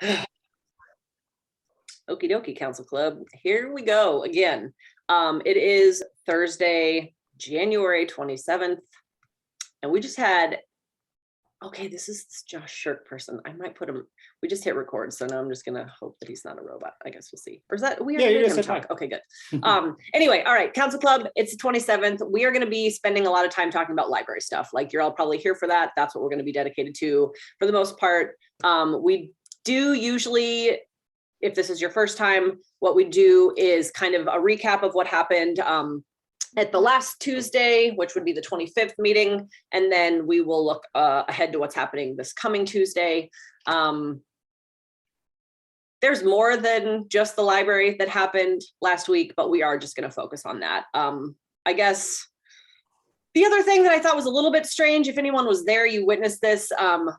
Okie dokie, Council Club. Here we go again. It is Thursday, January 27th, and we just had, okay, this is this Josh Shirk person. I might put him, we just hit record, so now I'm just gonna hope that he's not a robot. I guess we'll see. Or is that, we already made him talk. Okay, good. Anyway, all right, Council Club, it's the 27th. We are gonna be spending a lot of time talking about library stuff. Like, you're all probably here for that. That's what we're gonna be dedicated to for the most part. We do usually, if this is your first time, what we do is kind of a recap of what happened at the last Tuesday, which would be the 25th meeting, and then we will look ahead to what's happening this coming Tuesday. There's more than just the library that happened last week, but we are just going to focus on that. I guess the other thing that I thought was a little bit strange, if anyone was there, you witnessed this,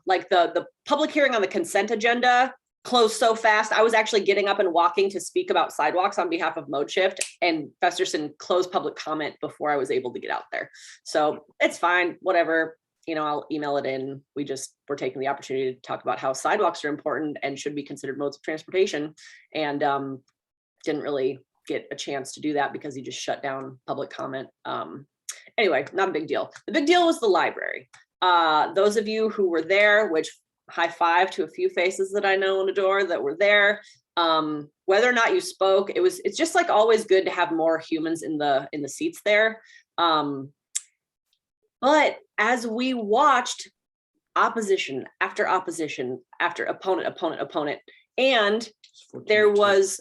like the public hearing on the consent agenda closed so fast. I was actually getting up and walking to speak about sidewalks on behalf of Mode Shift, and Festerson closed public comment before I was able to get out there. So it's fine, whatever, you know, I'll email it in. We're taking the opportunity to talk about how sidewalks are important and should be considered modes of transportation, and didn't really get a chance to do that because he just shut down public comment. Anyway, not a big deal. The big deal was the library. Those of you who were there, which high five to a few faces that I know and adore that were there. Whether or not you spoke, it's just like always good to have more humans in the seats there. But as we watched opposition after opposition after opponent, and there was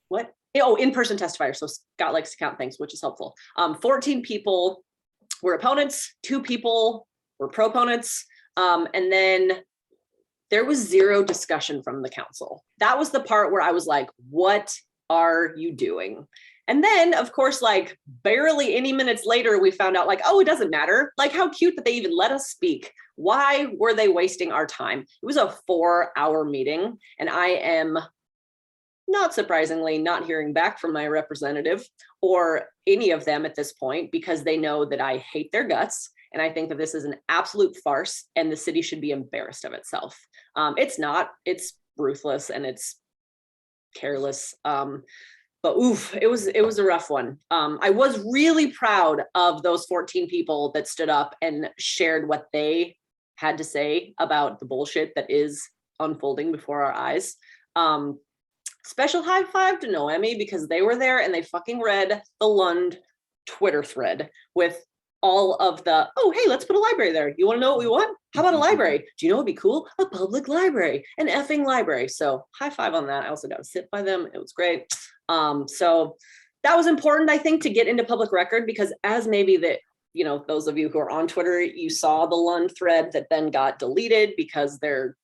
what? Oh, in-person testifier. So Scott likes to count things, which is helpful. 14 people were opponents, 2 people were proponents. And then there was zero discussion from the council. That was the part where I was like, what are you doing? And then, of course, like barely any minutes later, we found out like, oh, it doesn't matter. Like, how cute that they even let us speak. Why were they wasting our time? It was a 4-hour meeting, and I am, not surprisingly, not hearing back from my representative or any of them at this point, because they know that I hate their guts. And I think that this is an absolute farce, and the city should be embarrassed of itself. It's not, it's ruthless and it's careless. But oof, it was a rough one. I was really proud of those 14 people that stood up and shared what they had to say about the bullshit that is unfolding before our eyes. Special high five to Noemi, because they were there and they fucking read the Lund Twitter thread with all of the, oh, hey, let's put a library there. You want to know what we want? How about a library? Do you know what'd be cool? A public library, an effing library. So high five on that. I also got to sit by them. It was great. So that was important, I think, to get into public record, because as maybe that, you know, those of you who are on Twitter, you saw the Lund thread that then got deleted because they're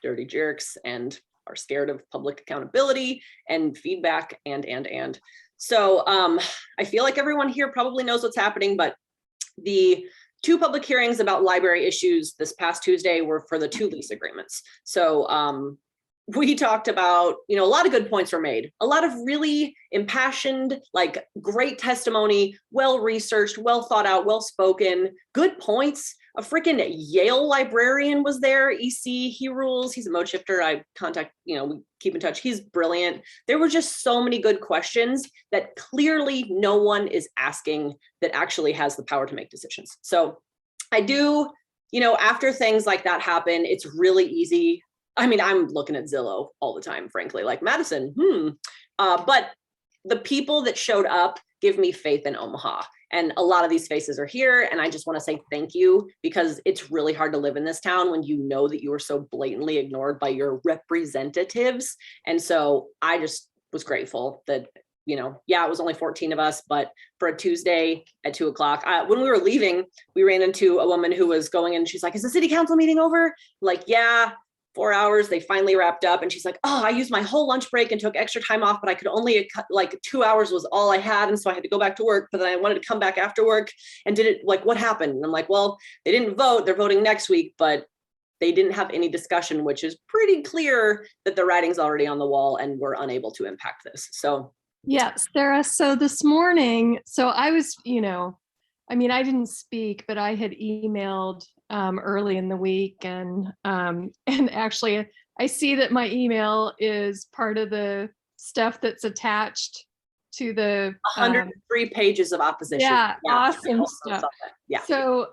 dirty jerks and are scared of public accountability and feedback and. So I feel like everyone here probably knows what's happening, but the 2 public hearings about library issues this past Tuesday were for the 2 lease agreements. So we talked about, you know, a lot of good points were made, a lot of really impassioned, like great testimony, well-researched, well thought out, well-spoken, good points. A freaking Yale librarian was there, EC, he rules, he's a mode shifter. I contact, you know, we keep in touch. He's brilliant. There were just so many good questions that clearly no one is asking that actually has the power to make decisions. So I do, you know, after things like that happen, it's really easy. I mean, I'm looking at Zillow all the time, frankly, like Madison, but the people that showed up give me faith in Omaha. And a lot of these faces are here. And I just want to say thank you, because it's really hard to live in this town when you know that you are so blatantly ignored by your representatives. And so I just was grateful that, you know, yeah, it was only 14 of us, but for a Tuesday at 2 o'clock, when we were leaving, we ran into a woman who was going in. She's like, is the city council meeting over? Like, yeah. 4 hours, they finally wrapped up, and she's like, oh, I used my whole lunch break and took extra time off, but I could only, like 2 hours was all I had, and so I had to go back to work, but then I wanted to come back after work, and did it, like, what happened? And I'm like, well, they didn't vote, they're voting next week, but they didn't have any discussion, which is pretty clear that the writing's already on the wall and we're unable to impact this. So yeah, Sarah, so this morning, so I was, you know, I mean, I didn't speak, but I had emailed early in the week, and actually I see that my email is part of the stuff that's attached to the 103 pages of opposition. yeah, awesome I stuff. saw that. Yeah. So,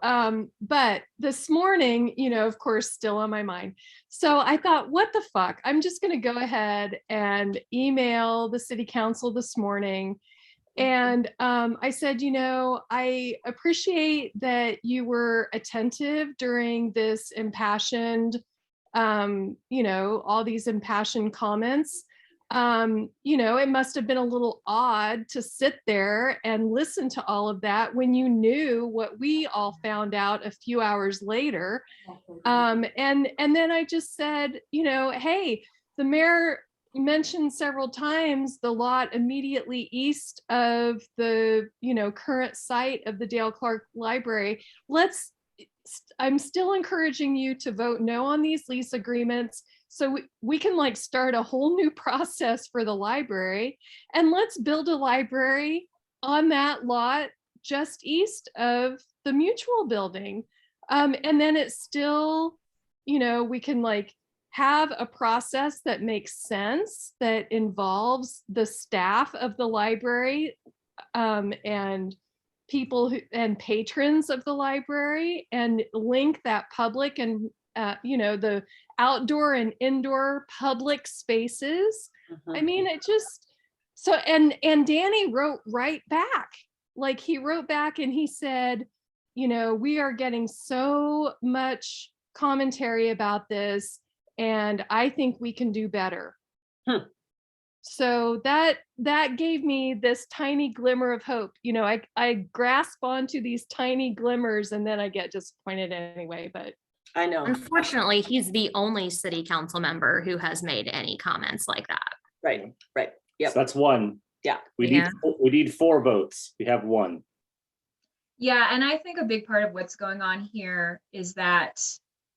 but this morning, of course, still on my mind. So I thought, what the fuck? I'm just going to go ahead and email the city council this morning. And I said, I appreciate that you were attentive during this impassioned, all these impassioned comments. It must have been a little odd to sit there and listen to all of that when you knew what we all found out a few hours later. And then I just said, hey, the mayor mentioned several times the lot immediately east of the, current site of the Dale Clark Library. I'm still encouraging you to vote no on these lease agreements so we can start a whole new process for the library, and let's build a library on that lot just east of the Mutual building. And then it's still, we can have a process that makes sense, that involves the staff of the library, and people and patrons of the library, and link that public and the outdoor and indoor public spaces. I mean, it just so and Danny wrote right back. He wrote back and he said, we are getting so much commentary about this, and I think we can do better. So that gave me this tiny glimmer of hope. I grasp onto these tiny glimmers and then I get disappointed anyway, but I know. Unfortunately, he's the only city council member who has made any comments like that. Right. Yep. So that's one. Yeah. We need 4 votes. We have 1. Yeah, and I think a big part of what's going on here is that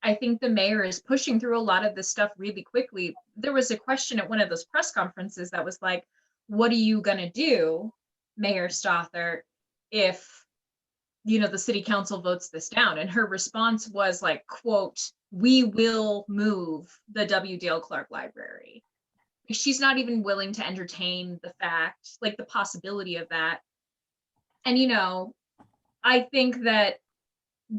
I think the mayor is pushing through a lot of this stuff really quickly. There was a question at one of those press conferences that was like, what are you gonna do, Mayor Stothert, if the city council votes this down? And her response was quote, we will move the W. Dale Clark Library. She's not even willing to entertain the fact, the possibility of that. And, I think that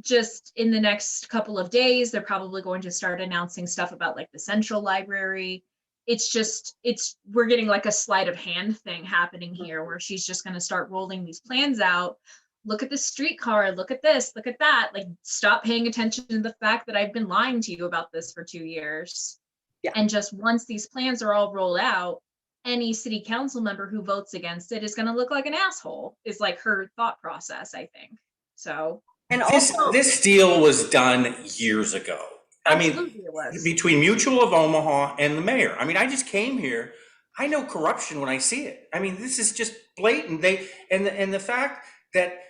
just in the next couple of days, they're probably going to start announcing stuff about the central library. We're getting a sleight of hand thing happening here where she's just going to start rolling these plans out. Look at the streetcar, look at this, look at that. Stop paying attention to the fact that I've been lying to you about this for 2 years. Yeah. And just once these plans are all rolled out, any city council member who votes against it is going to look like an asshole, is her thought process, I think. So. And also, this deal was done years ago. I mean, between Mutual of Omaha and the mayor. I mean, I just came here. I know corruption when I see it. I mean, this is just blatant. And the fact that,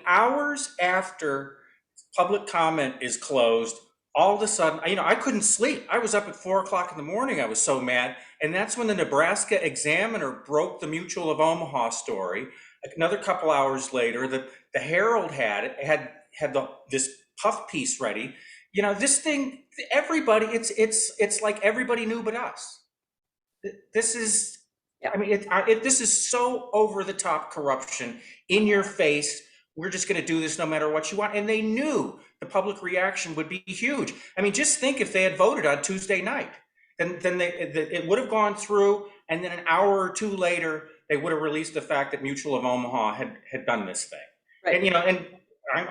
hours after public comment is closed, all of a sudden, I couldn't sleep. I was up at 4 o'clock in the morning. I was so mad. And that's when the Nebraska Examiner broke the Mutual of Omaha story. Another couple hours later, the Herald had this puff piece ready. This thing, everybody, it's like everybody knew but us. This is, this is so over the top corruption, in your face. We're just going to do this no matter what you want. And they knew the public reaction would be huge. Just think if they had voted on Tuesday night, then it would have gone through, and then an hour or 2 later, they would have released the fact that Mutual of Omaha had done this thing. Right. And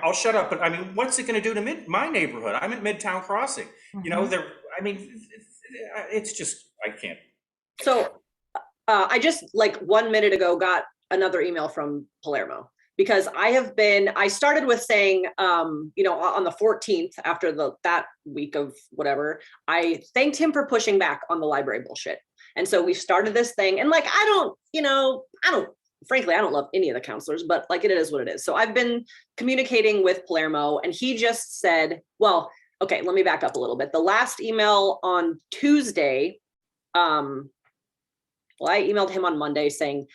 I'll shut up, but what's it going to do to my neighborhood? I'm at Midtown Crossing. It's just, I can't. So I just 1 minute ago got another email from Palermo, because I started with saying, on the 14th, after that week of whatever, I thanked him for pushing back on the library bullshit. And so we started this thing, and frankly, I don't love any of the counselors, but it is what it is. So I've been communicating with Palermo, and he just said, well, okay, let me back up a little bit. The last email on Tuesday, I emailed him on Monday saying,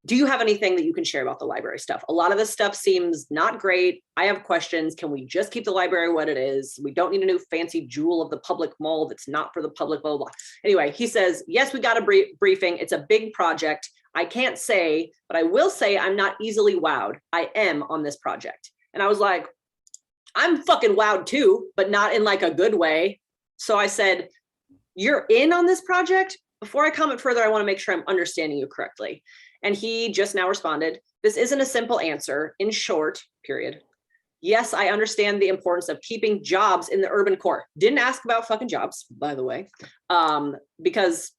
do you have anything that you can share about the library stuff? A lot of this stuff seems not great. I have questions. Can we just keep the library what it is? We don't need a new fancy jewel of the public mall that's not for the public, blah, blah, blah. Anyway, he says, yes, we got a briefing. It's a big project. I can't say, but I will say I'm not easily wowed. I am on this project. And I was like, I'm fucking wowed too, but not in like a good way. So I said, you're in on this project? Before I comment further, I want to make sure I'm understanding you correctly. And he just now responded, this isn't a simple answer. In short, period. Yes, I understand the importance of keeping jobs in the urban core. Didn't ask about fucking jobs, by the way, because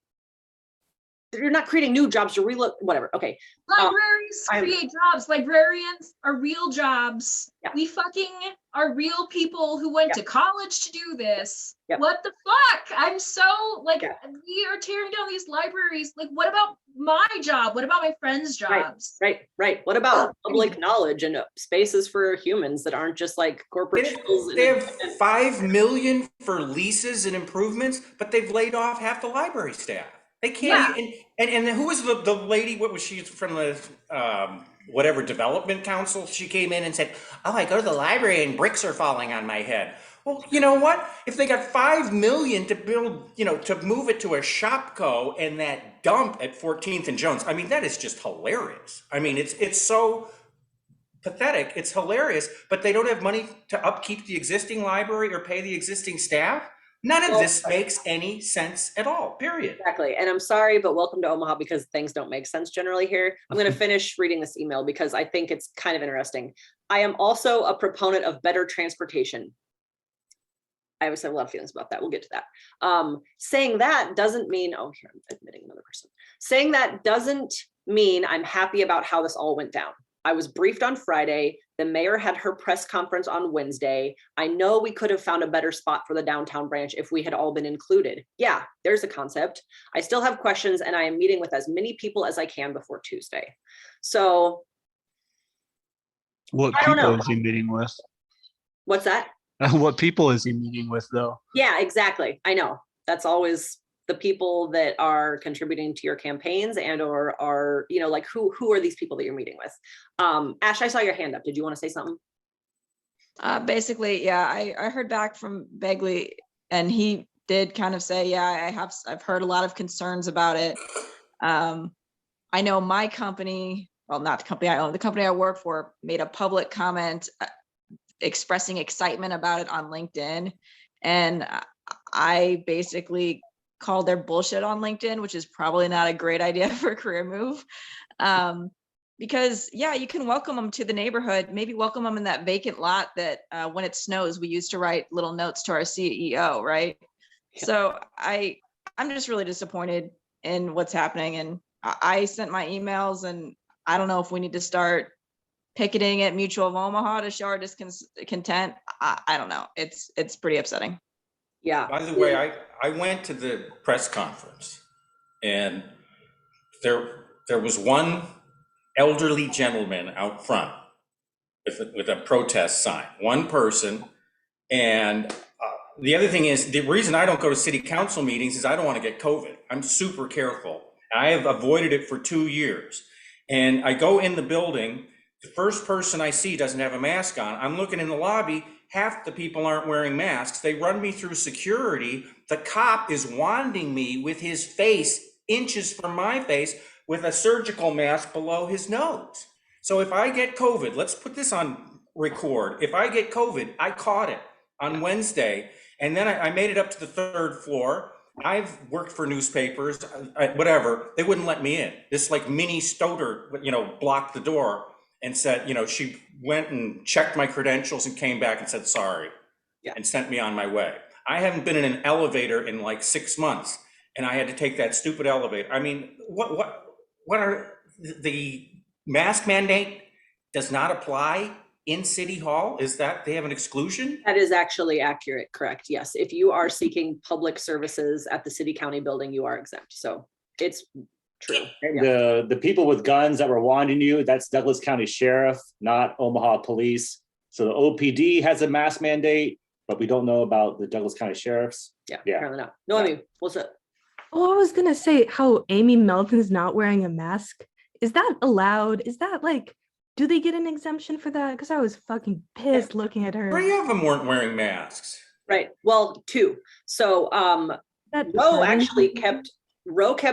you're not creating new jobs, you're whatever. Okay. Libraries create jobs. Librarians are real jobs. Yeah. We fucking are real people who went to college to do this. Yep. What the fuck? I'm so like, we are tearing down these libraries. Like, what about my job? What about my friends' jobs? Right. What about public knowledge and spaces for humans that aren't just like corporate shells? They have 5 million for leases and improvements, but they've laid off half the library staff. They can't. And who was the lady? What was she from the whatever development council? She came in and said, "Oh, I go to the library and bricks are falling on my head." Well, you know what? If they got 5 million to build, to move it to a Shopko and that dump at 14th and Jones, I mean, that is just hilarious. I mean, it's so pathetic. It's hilarious, but they don't have money to upkeep the existing library or pay the existing staff. None of this makes any sense at all, period. Exactly. And I'm sorry, but welcome to Omaha because things don't make sense generally here. I'm going to finish reading this email because I think it's kind of interesting. I am also a proponent of better transportation. I always have a lot of feelings about that. We'll get to that. Saying that doesn't mean, oh, here, I'm admitting another person. Saying that doesn't mean I'm happy about how this all went down. I was briefed on Friday. The mayor had her press conference on Wednesday. I know we could have found a better spot for the downtown branch if we had all been included. Yeah, there's a concept. I still have questions and I am meeting with as many people as I can before Tuesday. So. What people is he meeting with? What's that? What people is he meeting with though? Yeah, exactly. I know. That's always the people that are contributing to your campaigns and or are, like who are these people that you're meeting with? Ash, I saw your hand up. Did you want to say something? Basically, yeah, I heard back from Begley and he did kind of say, yeah, I've heard a lot of concerns about it. I know my company, well, not the company I own, the company I work for made a public comment expressing excitement about it on LinkedIn. And I basically called their bullshit on LinkedIn, which is probably not a great idea for a career move. Because you can welcome them to the neighborhood, maybe welcome them in that vacant lot that when it snows, we used to write little notes to our CEO, right? Yeah. So I'm just really disappointed in what's happening. And I sent my emails and I don't know if we need to start picketing at Mutual of Omaha to show our discontent. I don't know. It's pretty upsetting. Yeah. By the way, I went to the press conference and there was one elderly gentleman out front with a protest sign, one person. And the other thing is, the reason I don't go to city council meetings is I don't want to get COVID. I'm super careful. I have avoided it for 2 years. And I go in the building, the first person I see doesn't have a mask on. I'm looking in the lobby, half the people aren't wearing masks. They run me through security. The cop is wanding me with his face inches from my face with a surgical mask below his nose. So if I get COVID, let's put this on record. If I get COVID, I caught it on Wednesday. And then I made it up to the 3rd floor. I've worked for newspapers, whatever. They wouldn't let me in. This like mini Stoddard, blocked the door and said, she went and checked my credentials and came back and said, sorry, and sent me on my way. I haven't been in an elevator in like 6 months and I had to take that stupid elevator. I mean, what are the mask mandate does not apply in City Hall? Is that they have an exclusion? That is actually accurate, correct. Yes, if you are seeking public services at the city county building, you are exempt. So it's true. And the people with guns that were wanding you, that's Douglas County Sheriff, not Omaha Police. So the OPD has a mask mandate, but we don't know about the Douglas County Sheriffs. Yeah. Apparently not. No, I mean, what's up? Oh, I was gonna say how Amy Melton's not wearing a mask is that allowed? Is that like, do they get an exemption for that? Because I was fucking pissed looking at her. 3 of them weren't wearing masks. Right. Well, 2. So That Roe party? actually kept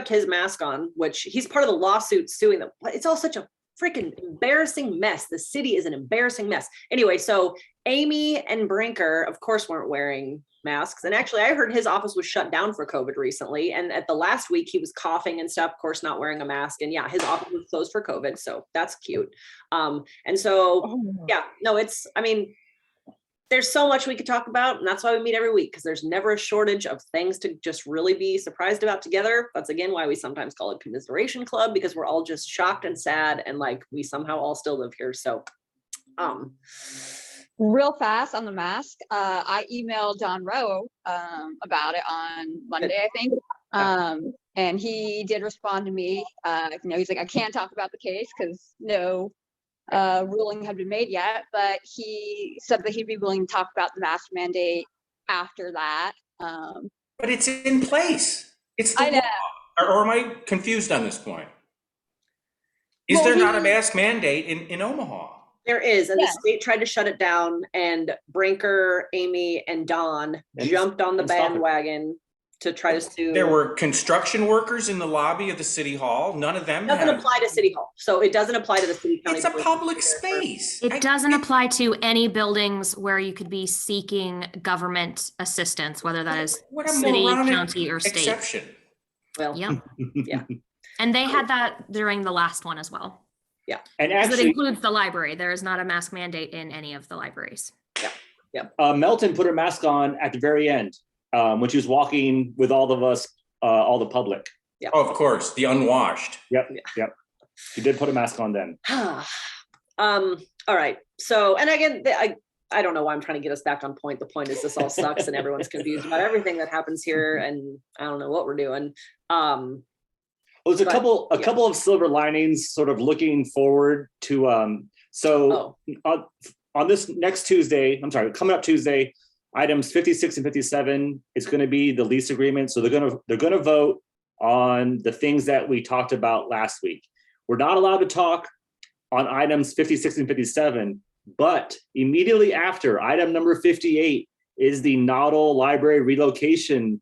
his mask on, which he's part of the lawsuit suing them. It's all such a freaking embarrassing mess. The city is an embarrassing mess. Anyway, so Amy and Brinker, of course, weren't wearing masks. And actually, I heard his office was shut down for COVID recently. And at the last week, he was coughing and stuff, of course, not wearing a mask. And yeah, his office was closed for COVID. So that's cute. And so, yeah, no, I mean, there's so much we could talk about, and that's why we meet every week, because there's never a shortage of things to just really be surprised about together. That's again why we sometimes call it Commiseration Club, because we're all just shocked and sad, and like we somehow all still live here. So real fast on the mask, I emailed Don Rowe about it on Monday, I think. And he did respond to me. He's like, I can't talk about the case because no ruling had been made yet, but he said that he'd be willing to talk about the mask mandate after that. But it's in place. It's the law. Or am I confused on this point? Is there not a mask mandate in Omaha? There is, and the state tried to shut it down, and Brinker, Amy, and Don jumped on the bandwagon to try to sue. There were construction workers in the lobby of the city hall. None of them doesn't apply to city hall, so it doesn't apply to the city county. It's a public space. It doesn't apply to any buildings where you could be seeking government assistance, whether that is city, county, or state. Exception. Well, yeah. And they had that during the last one as well. Yeah. And actually, it includes the library. There is not a mask mandate in any of the libraries. Yeah. Melton put her mask on at the very end when she was walking with all of us, all the public. Yeah. Oh, of course, the unwashed. Yep. She did put a mask on then. All right. So, and again, I don't know why I'm trying to get us back on point. The point is this all sucks and everyone's confused about everything that happens here, and I don't know what we're doing. Well, there's a couple of silver linings sort of looking forward to on this next Tuesday, coming up Tuesday, items 56 and 57 is going to be the lease agreement. So they're going to vote on the things that we talked about last week. We're not allowed to talk on items 56 and 57, but immediately after item number 58 is the Noddle Library relocation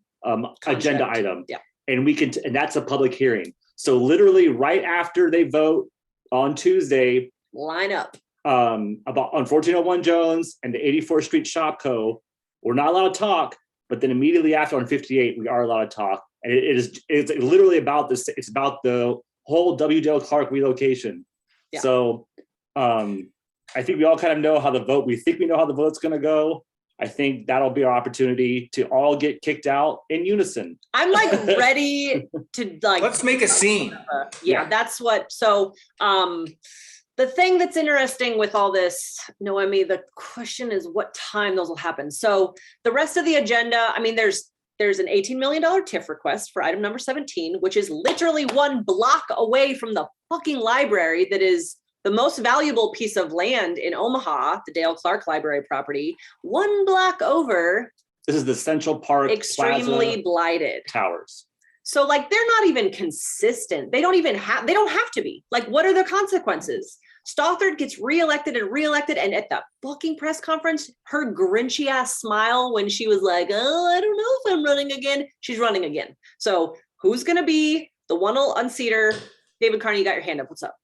agenda item. Yeah. And that's a public hearing. So literally right after they vote on Tuesday, line up on 1401 Jones and the 84th Street Shopco, we're not allowed to talk, but then immediately after on 58, we are allowed to talk. And it's literally about this. It's about the whole W. Dale Clark relocation. Yeah. So I think we all kind of know we think we know how the vote's going to go. I think that'll be our opportunity to all get kicked out in unison. I'm like ready to let's make a scene. That's what. So the thing that's interesting with all this, Noemi, the question is what time those will happen. So the rest of the agenda, I mean, there's an $18 million TIF request for item number 17, which is literally 1 block away from the fucking library that is the most valuable piece of land in Omaha, the Dale Clark Library property, 1 block over. This is the Central Park extremely Plaza blighted towers. So like, they're not even consistent. They don't have to be. Like, what are the consequences? Stothard gets reelected, and at the fucking press conference, her grinchy ass smile when she was like, oh, I don't know if I'm running again. She's running again. So who's gonna be the one will unseat her? David Carney, you got your hand up. What's up?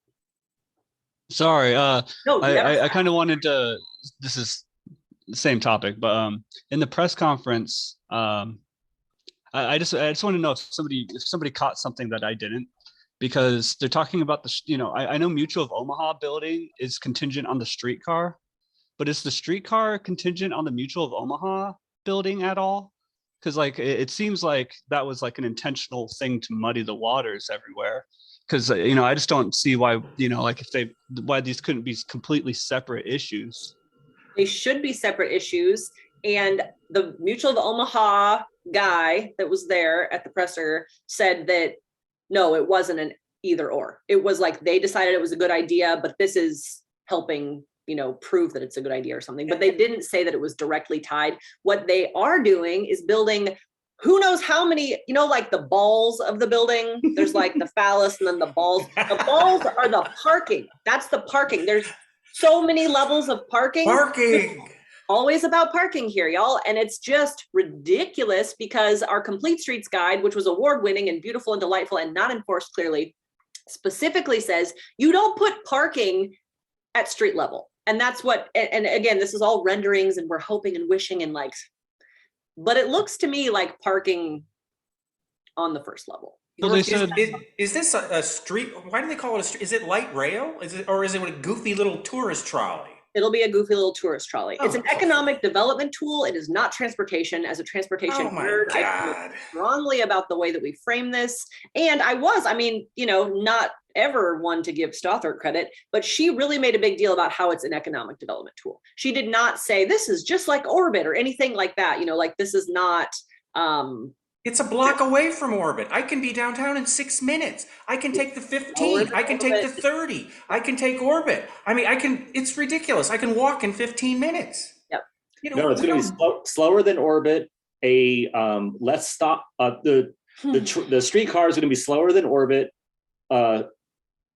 Sorry, No, I kind of wanted to, this is the same topic, but in the press conference, I just want to know if somebody caught something that I didn't, because they're talking about I know Mutual of Omaha building is contingent on the streetcar, but is the streetcar contingent on the Mutual of Omaha building at all? Because like it seems like that was like an intentional thing to muddy the waters everywhere. Because I just don't see why why these couldn't be completely separate issues. They should be separate issues. And the Mutual of Omaha guy that was there at the presser said that no, it wasn't an either or. It was like they decided it was a good idea, but this is helping prove that it's a good idea or something. But they didn't say that it was directly tied. What they are doing is building who knows how many, you know, like the balls of the building. There's like the phallus and then the balls. The balls are the parking. That's the parking. There's so many levels of parking. Parking. Always about parking here, y'all. And it's just ridiculous because our Complete Streets guide, which was award-winning and beautiful and delightful and not enforced clearly, specifically says you don't put parking at street level. And that's what, and again, this is all renderings and we're hoping and wishing and like, but it looks to me like parking on the first level. So they said, Is this a street? Why do they call it a street? Is it light rail? Is it, or is it a goofy little tourist trolley? It'll be a goofy little tourist trolley. It's an Oh. economic development tool. It is not transportation. As a transportation Oh my nerd, I feel God. strongly about the way that we frame this. And I mean, you know, not ever one to give Stothert credit, but she really made a big deal about how it's an economic development tool. She did not say this is just like Orbit or anything like that. You know, like this is not. It's a block away from Orbit. I can be downtown in 6 minutes. I can take the 15. I can take the 30. I can take Orbit. I mean, it's ridiculous. I can walk in 15 minutes. Yep. You know, No, it's going to be slower than Orbit. Less stop. The streetcar is going to be slower than Orbit.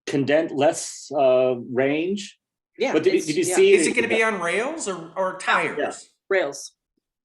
Condensed, less range. Yeah. But did you see? Is it going to be on rails or tires? Yeah. Rails.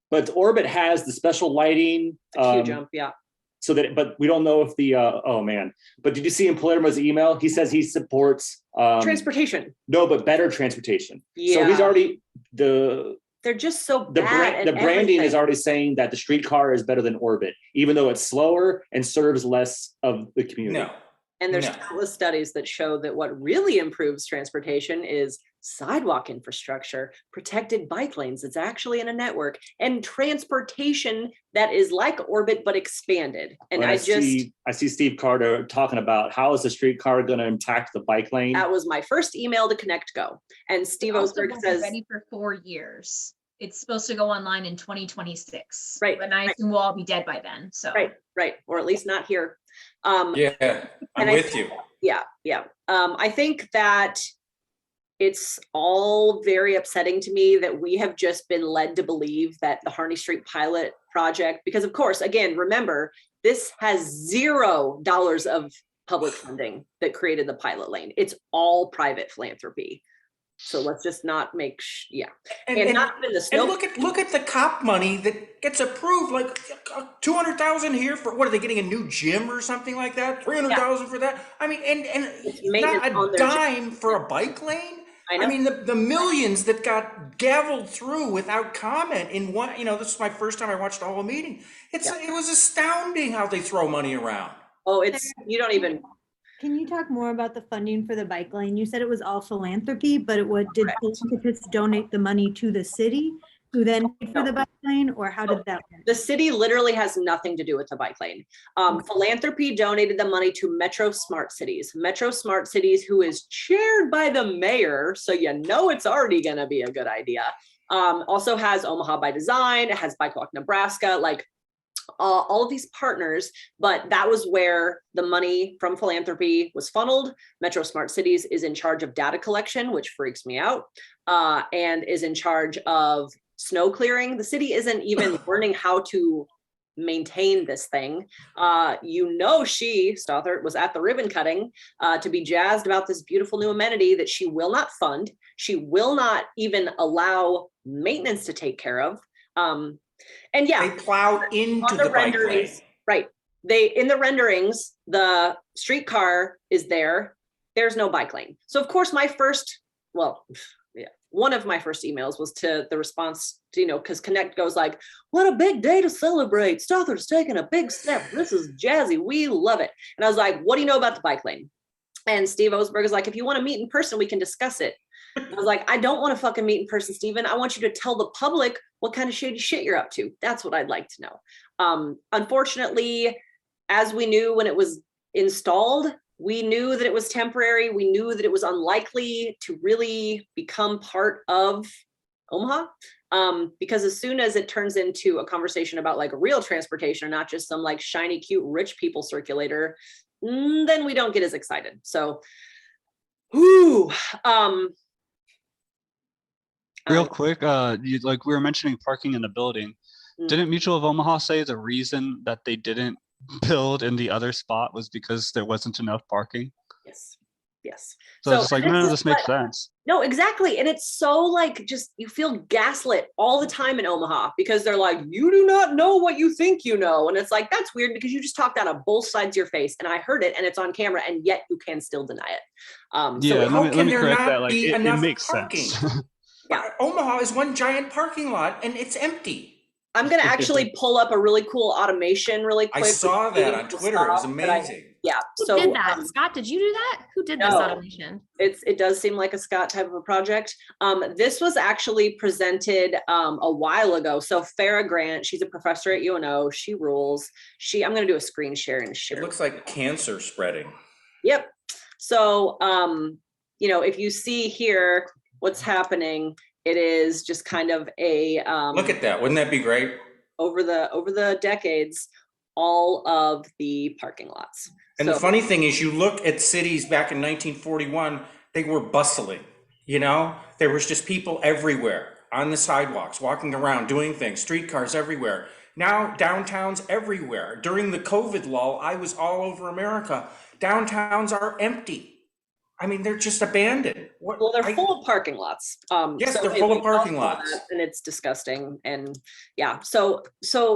But Orbit has the special lighting. A queue jump. Yeah. So that, but we don't know if the. Oh man! But did you see in Palermo's email? He says he supports transportation. No, but better transportation. Yeah. So he's already They're just so bad. The branding is already saying that the streetcar is better than Orbit, even though it's slower and serves less of the community. No. And there's countless studies that show that what really improves transportation is sidewalk infrastructure, protected bike lanes. It's actually in a network, and transportation that is like Orbit but expanded. And I see Steve Carter talking about how is the streetcar going to impact the bike lane. That was my first email to Connect Go, and Steve Osberg says ready for 4 years. It's supposed to go online in 2026. Right. And I assume we'll all be dead by then. So right, or at least not here. Yeah, I'm with you. Yeah. I think that it's all very upsetting to me that we have just been led to believe that the Harney Street pilot project, because of course, again, remember, this has $0 of public funding that created the pilot lane. It's all private philanthropy. So let's just not make, And not even the snow. And look at the cop money that gets approved, like 200,000 here for, what are they getting, a new gym or something like that? 300,000 for that. I mean, and not a dime for a bike lane. I mean, the millions that got gavelled through without comment in one, this is my first time I watched the whole meeting. It was astounding how they throw money around. Oh, you don't even. Can you talk more about the funding for the bike lane? You said it was all philanthropy, but did philanthropists donate the money to the city who then paid for the bike lane, or how did that work? The city literally has nothing to do with the bike lane. Philanthropy donated the money to Metro Smart Cities. Metro Smart Cities, who is chaired by the mayor, so it's already going to be a good idea. Also has Omaha by Design, it has Bike Walk Nebraska, like all of these partners, but that was where the money from philanthropy was funneled. Metro Smart Cities is in charge of data collection, which freaks me out, and is in charge of snow clearing. The city isn't even learning how to maintain this thing. Stothert was at the ribbon cutting to be jazzed about this beautiful new amenity that she will not fund. She will not even allow maintenance to take care of. And they plow into the bike lane. Right. In the renderings, the streetcar is there. There's no bike lane. So of course one of my first emails was to the response to, because Connect goes like, what a big day to celebrate. Stother's taking a big step. This is jazzy. We love it. And I was like, what do you know about the bike lane? And Steve Osberg is like, if you want to meet in person, we can discuss it. I was like, I don't want to fucking meet in person, Steven. I want you to tell the public what kind of shady shit you're up to. That's what I'd like to know. Unfortunately, as we knew when it was installed, we knew that it was temporary. We knew that it was unlikely to really become part of Omaha. Because as soon as it turns into a conversation about like real transportation, not just some like shiny, cute, rich people circulator, then we don't get as excited. So, real quick, we were mentioning parking in the building. Didn't Mutual of Omaha say the reason that they didn't build in the other spot was because there wasn't enough parking? Yes. Yes. So it's just like, none of this makes what- sense. No, exactly. And it's so like, just, you feel gaslit all the time in Omaha because they're like, you do not know what you think you know. And it's like, that's weird because you just talked out of both sides of your face and I heard it and it's on camera and yet you can still deny it. Yeah, how let can me there correct not that. Like, be it enough makes parking? sense. Yeah. Omaha is one giant parking lot and it's empty. I'm going to actually pull up a really cool automation really quick. I saw that on Twitter. It was amazing. Yeah. Who So did that? Scott, did you do that? Who did this No. automation? it does seem like a Scott type of a project. This was actually presented a while ago. So Farah Grant, she's a professor at UNO. She rules. I'm going to do a screen share and share. It looks like cancer spreading. Yep. So, if you see here what's happening, it is just kind of a Look at that. Wouldn't that be great? over the decades, all of the parking lots. And So, the funny thing is, you look at cities back in 1941, they were bustling, There was just people everywhere on the sidewalks, walking around, doing things, streetcars everywhere. Now, downtowns everywhere. During the COVID lull, I was all over America. Downtowns are empty. I mean, they're just abandoned. well, they're full of parking lots. Yes, So they're it- full of we parking all know lots. that, and it's disgusting. And yeah, so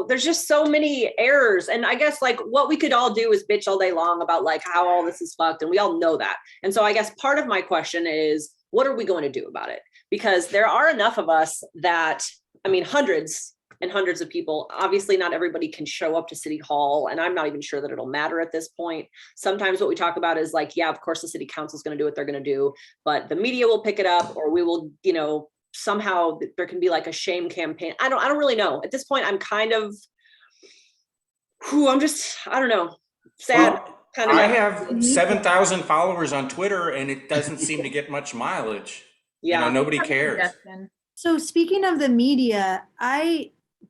there's just so many errors. And I guess like what we could all do is bitch all day long about like how all this is fucked, and we all know that. And so I guess part of my question is, what are we going to do about it? Because there are enough of us that, I mean, hundreds and hundreds of people. Obviously, not everybody can show up to City Hall, and I'm not even sure that it'll matter at this point. Sometimes what we talk about is like, yeah, of course the city council is going to do what they're going to do, but the media will pick it up, or we will, somehow there can be like a shame campaign. I don't really know. At this point, I'm kind of, I don't know, sad. Well, I have 7,000 followers on Twitter, and it doesn't seem to get much mileage. Yeah, nobody cares. So speaking of the media,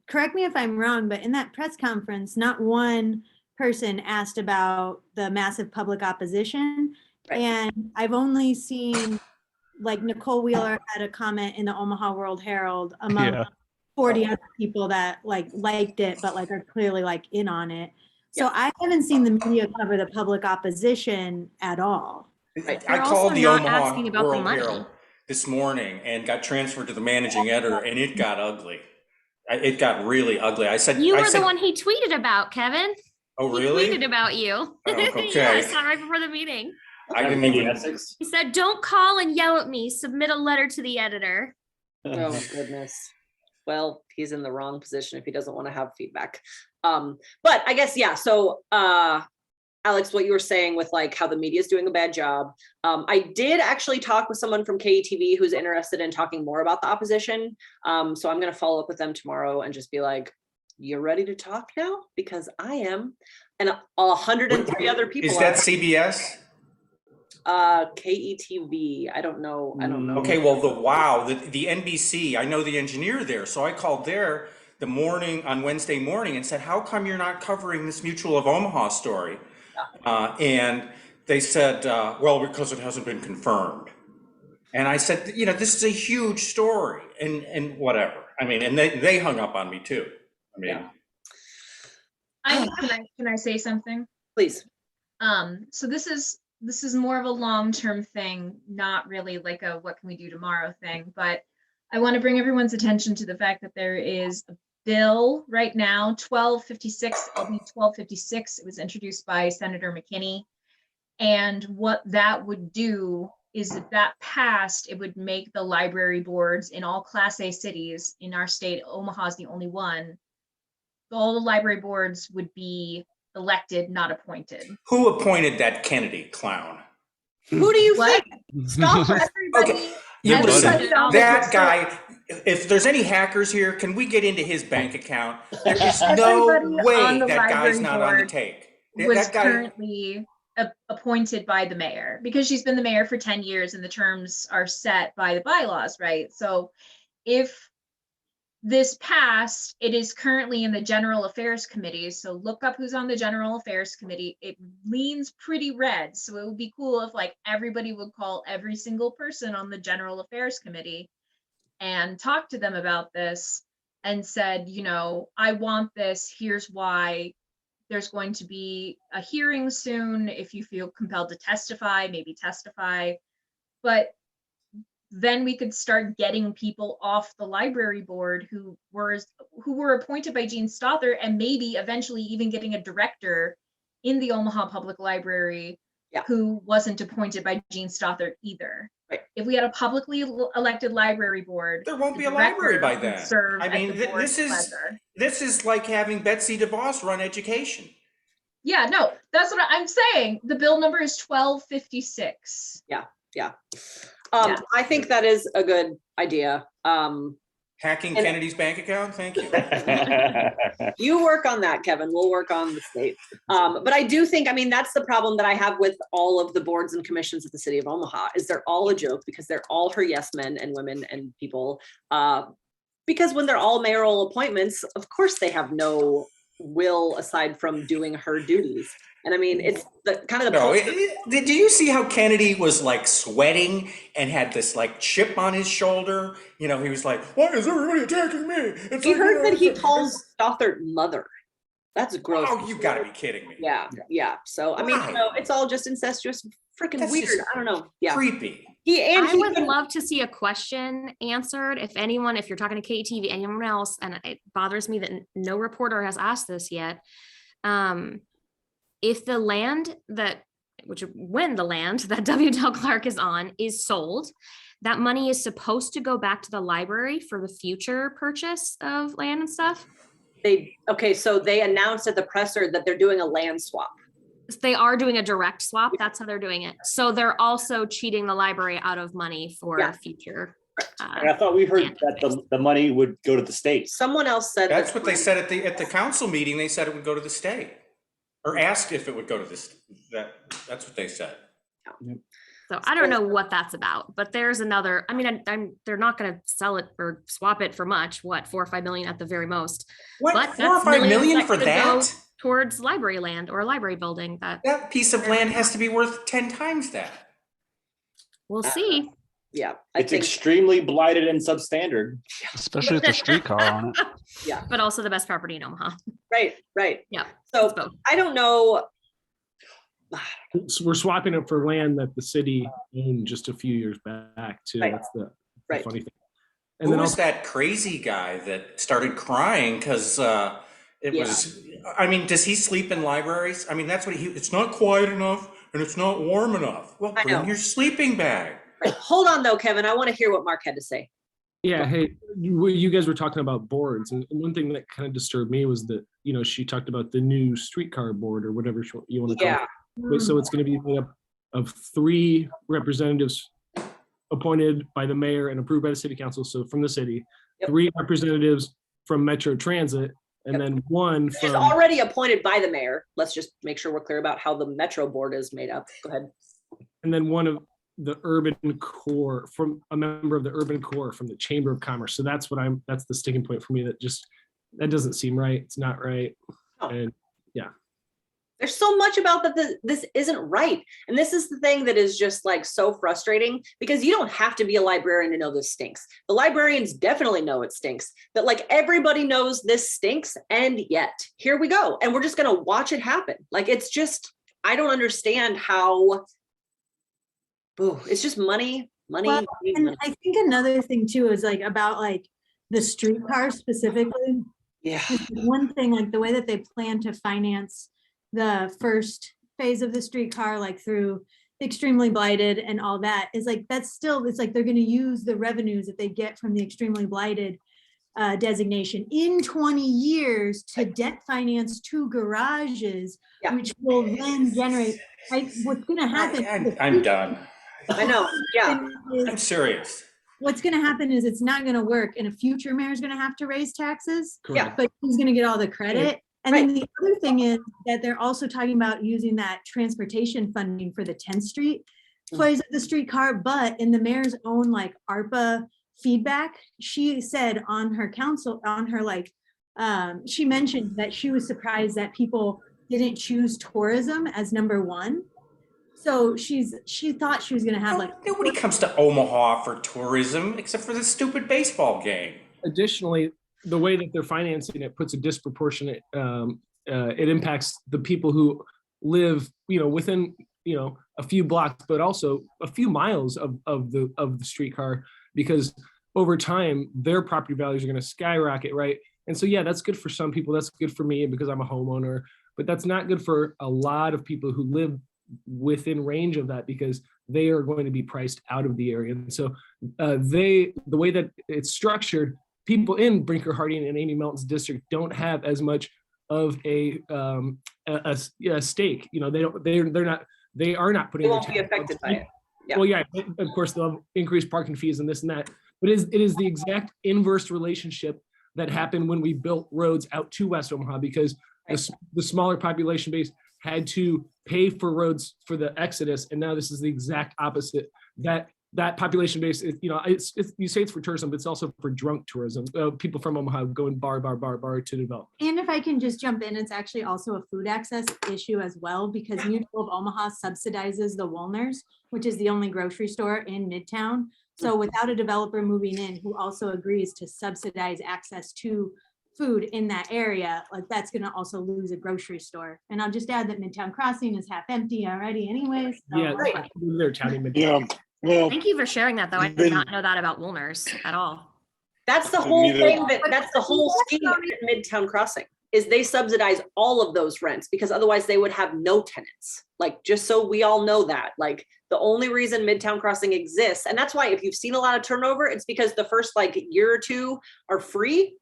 correct me if I'm wrong, but in that press conference, not one person asked about the massive public opposition. Right. And I've only seen like Nicole Wheeler had a comment in the Omaha World Herald among 40 other people that liked it, but are clearly in on it. So I haven't seen the media cover the public opposition at all. I called the Omaha World Herald this morning and got transferred to the managing editor, and it got ugly. It got really ugly. I said, You were the one he tweeted about, Kevin. Oh, really? He tweeted about you. Oh, okay. Yeah, I saw it right before the meeting. I didn't even. He said, "Don't call and yell at me. Submit a letter to the editor." Oh goodness. Well, he's in the wrong position if he doesn't want to have feedback. But I guess, yeah. So, Alex, what you were saying with how the media is doing a bad job. I did actually talk with someone from KETV who's interested in talking more about the opposition. So I'm going to follow up with them tomorrow and just be like, you're ready to talk now? Because I am. And 103 other people. Is that CBS? KETV. I don't know. Okay, well, the NBC, I know the engineer there. So I called there on Wednesday morning and said, how come you're not covering this Mutual of Omaha story? And they said, well, because it hasn't been confirmed. And I said, this is a huge story and whatever. I mean, and they hung up on me too. I mean, can I say something? Please. So this is more of a long-term thing, not really like a what can we do tomorrow thing, but I want to bring everyone's attention to the fact that there is a bill right now, 1256, LB 1256. It was introduced by Senator McKinney. And what that would do is if that passed, it would make the library boards in all Class A cities in our state. Omaha is the only one. All the library boards would be elected, not appointed. Who appointed that Kennedy clown? Who do you What? think? Stop Everybody. Okay. You Everybody listen, else that is guy, if there's any hackers here, can we get into his bank account? There is no Everybody on way the that guy's library not on the board take. was That guy, currently appointed by the mayor because she's been the mayor for 10 years and the terms are set by the bylaws, right? So if this passed, it is currently in the General Affairs Committee. So look up who's on the General Affairs Committee. It leans pretty red. So it would be cool if everybody would call every single person on the General Affairs Committee and talk to them about this. and said, you know, I want this, here's why. There's going to be a hearing soon. If you feel compelled to testify, maybe testify. But then we could start getting people off the library board who were appointed by Gene Stothert, and maybe eventually even getting a director in the Omaha Public Library who wasn't appointed by Gene Stothert either. Right. If we had a publicly elected library board, There won't the be a library by director would then. serve I at mean, the board's pleasure. this is like having Betsy DeVos run education. Yeah, no, that's what I'm saying. The bill number is 1256. Yeah. I think that is a good idea. Hacking Kennedy's bank account? Thank you. You work on that, Kevin. We'll work on the state. But I do think, I mean, that's the problem that I have with all of the boards and commissions of the city of Omaha, is they're all a joke because they're all her yes men and women and people. Because when they're all mayoral appointments, of course they have no will aside from doing her duties. And I mean, it's the kind of the did you see how Kennedy was like sweating and had this like chip on his shoulder? You know, he was like, why is everybody attacking me? It's you like, heard that he calls Stothert mother. That's gross. Oh, you gotta be kidding me. Yeah. So I mean, you know, it's all just incestuous, freaking weird. I don't know. Yeah. Creepy. I would love to see a question answered. If you're talking to KTV, anyone else, and it bothers me that no reporter has asked this yet. If the land when the land that W.Del Clark is on is sold, that money is supposed to go back to the library for the future purchase of land and stuff. So they announced at the presser that they're doing a land swap. They are doing a direct swap. That's how they're doing it. So they're also cheating the library out of money for future. And I thought we heard that the money would go to the state. Someone else said that's what they said at the council meeting. They said it would go to the state, or asked if it would go to this. That's what they said. So I don't know what that's about, but there's another. I mean, they're not going to sell it or swap it for much. What, $4 or $5 million at the very most? What, but $4 or $5 million for that? Towards library land or a library building. That piece of land has to be worth 10 times that. We'll see. Yeah, it's extremely blighted and substandard, especially with the streetcar on it. Yeah, but also the best property in Omaha. Right. Yeah. So I don't know. So we're swapping it for land that the city owned just a few years back too. Right. That's the funny thing. And who was that crazy guy that started crying because it was? I mean, does he sleep in libraries? I mean, that's what it's not quiet enough and it's not warm enough. Well, bring your sleeping bag. Right. Hold on though, Kevin. I want to hear what Mark had to say. Yeah. Hey, you guys were talking about boards, and one thing that kind of disturbed me was that, you know, she talked about the new streetcar board or whatever you want to call it. So it's going to be made up of 3 representatives appointed by the mayor and approved by the city council. So from the city, 3 representatives from Metro Transit, and then 1 from. She's already appointed by the mayor. Let's just make sure we're clear about how the Metro board is made up. Go ahead. And then 1 of the urban core, from a member of the urban core from the Chamber of Commerce. So that's that's the sticking point for me. That doesn't seem right. It's not right. And there's so much about that this isn't right. And this is the thing that is just like so frustrating, because you don't have to be a librarian to know this stinks. The librarians definitely know it stinks, that like everybody knows this stinks. And yet here we go. And we're just going to watch it happen. Like, it's just, I don't understand how, it's just money. Well, and I think another thing too is like about like the streetcar specifically. Yeah. One thing, like the way that they plan to finance the first phase of the streetcar, like through extremely blighted and all that, is like, that's still, it's like they're going to use the revenues that they get from the extremely blighted designation in 20 years to debt finance 2 garages, which will then generate, what's going to happen. I'm done. I know. Yeah. I'm serious. What's going to happen is it's not going to work, and a future mayor is going to have to raise taxes. Correct. But he's going to get all the credit. And then the other thing is that they're also talking about using that transportation funding for the 10th Street phase of the streetcar. But in the mayor's own like ARPA feedback, she said on her council, she mentioned that she was surprised that people didn't choose tourism as number 1. So she thought she was going to have nobody comes to Omaha for tourism except for the stupid baseball game. Additionally, the way that they're financing it puts a disproportionate, it impacts the people who live, within, a few blocks, but also a few miles of the streetcar, because over time, their property values are going to skyrocket, right? And so, yeah, that's good for some people. That's good for me because I'm a homeowner, but that's not good for a lot of people who live within range of that, because they are going to be priced out of the area. And so the way that it's structured, people in Brinker Harding and Amy Melton's district don't have as much of a stake. They are not putting. They won't be affected by it. Yeah. Well, yeah, of course they'll have increased parking fees and this and that, but it is the exact inverse relationship that happened when we built roads out to West Omaha, because the smaller population base had to pay for roads for the exodus, and now this is the exact opposite. That population base, it's you say it's for tourism, but it's also for drunk tourism. People from Omaha going bar to develop. And if I can just jump in, it's actually also a food access issue as well, because Mutual of Omaha subsidizes the Woolners, which is the only grocery store in Midtown. So without a developer moving in who also agrees to subsidize access to food in that area, like that's going to also lose a grocery store. And I'll just add that Midtown Crossing is half empty already anyways. So. Yeah, they're touting Midtown. Yeah. Well, Thank you for sharing that, though. I did not know that about Woolners at all. That's the whole thing. That's the whole scheme at Midtown Crossing, is they subsidize all of those rents, because otherwise they would have no tenants. Like, just so we all know that, like, the only reason Midtown Crossing exists, and that's why if you've seen a lot of turnover, it's because the first year or two are free,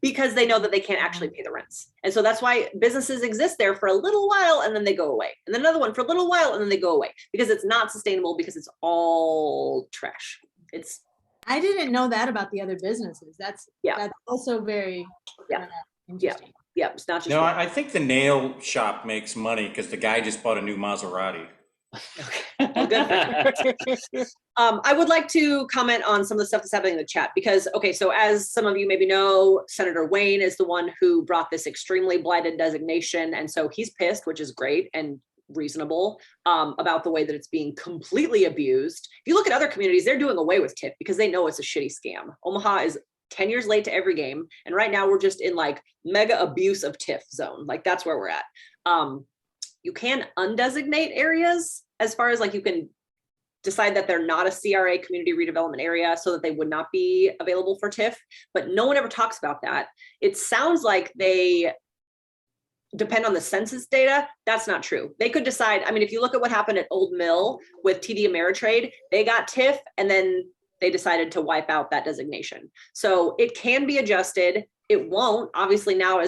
because they know that they can't actually pay the rents. And so that's why businesses exist there for a little while and then they go away. And then another one for a little while and then they go away, because it's not sustainable, because it's all trash. I didn't know that about the other businesses. That's also very interesting. Yeah, it's not just. No, I think the nail shop makes money because the guy just bought a new Maserati. I would like to comment on some of the stuff that's happening in the chat, because, so as some of you maybe know, Senator Wayne is the one who brought this extremely blighted designation. And so he's pissed, which is great and reasonable, about the way that it's being completely abused. If you look at other communities, they're doing away with TIF because they know it's a shitty scam. Omaha is 10 years late to every game. And right now we're just in mega abuse of TIF zone. That's where we're at. You can undesignate areas, as far as you can decide that they're not a CRA community redevelopment area so that they would not be available for TIF, but no one ever talks about that. It sounds like they depend on the census data. That's not true. They could decide, if you look at what happened at Old Mill with TD Ameritrade, they got TIF and then they decided to wipe out that designation. So it can be adjusted. It won't, obviously, now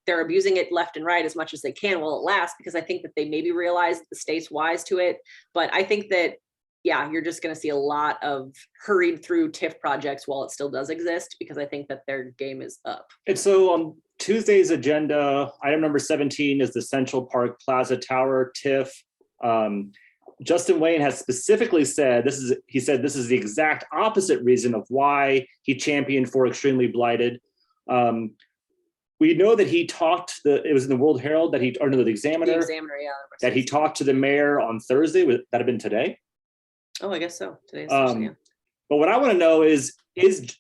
they're abusing it left and right as much as they can while it lasts, because I think that they maybe realize that the state's wise to it. But I think that, you're just going to see a lot of hurried through TIF projects while it still does exist, because I think that their game is up. And so on Tuesday's agenda, item number 17 is the Central Park Plaza Tower TIF. Justin Wayne has specifically said this is the exact opposite reason of why he championed for extremely blighted. We know that he talked, it was in the World Herald the Examiner. The Examiner, yeah. That he talked to the mayor on Thursday. Would that have been today? Oh, I guess so. Today's Thursday, yeah. But what I want to know is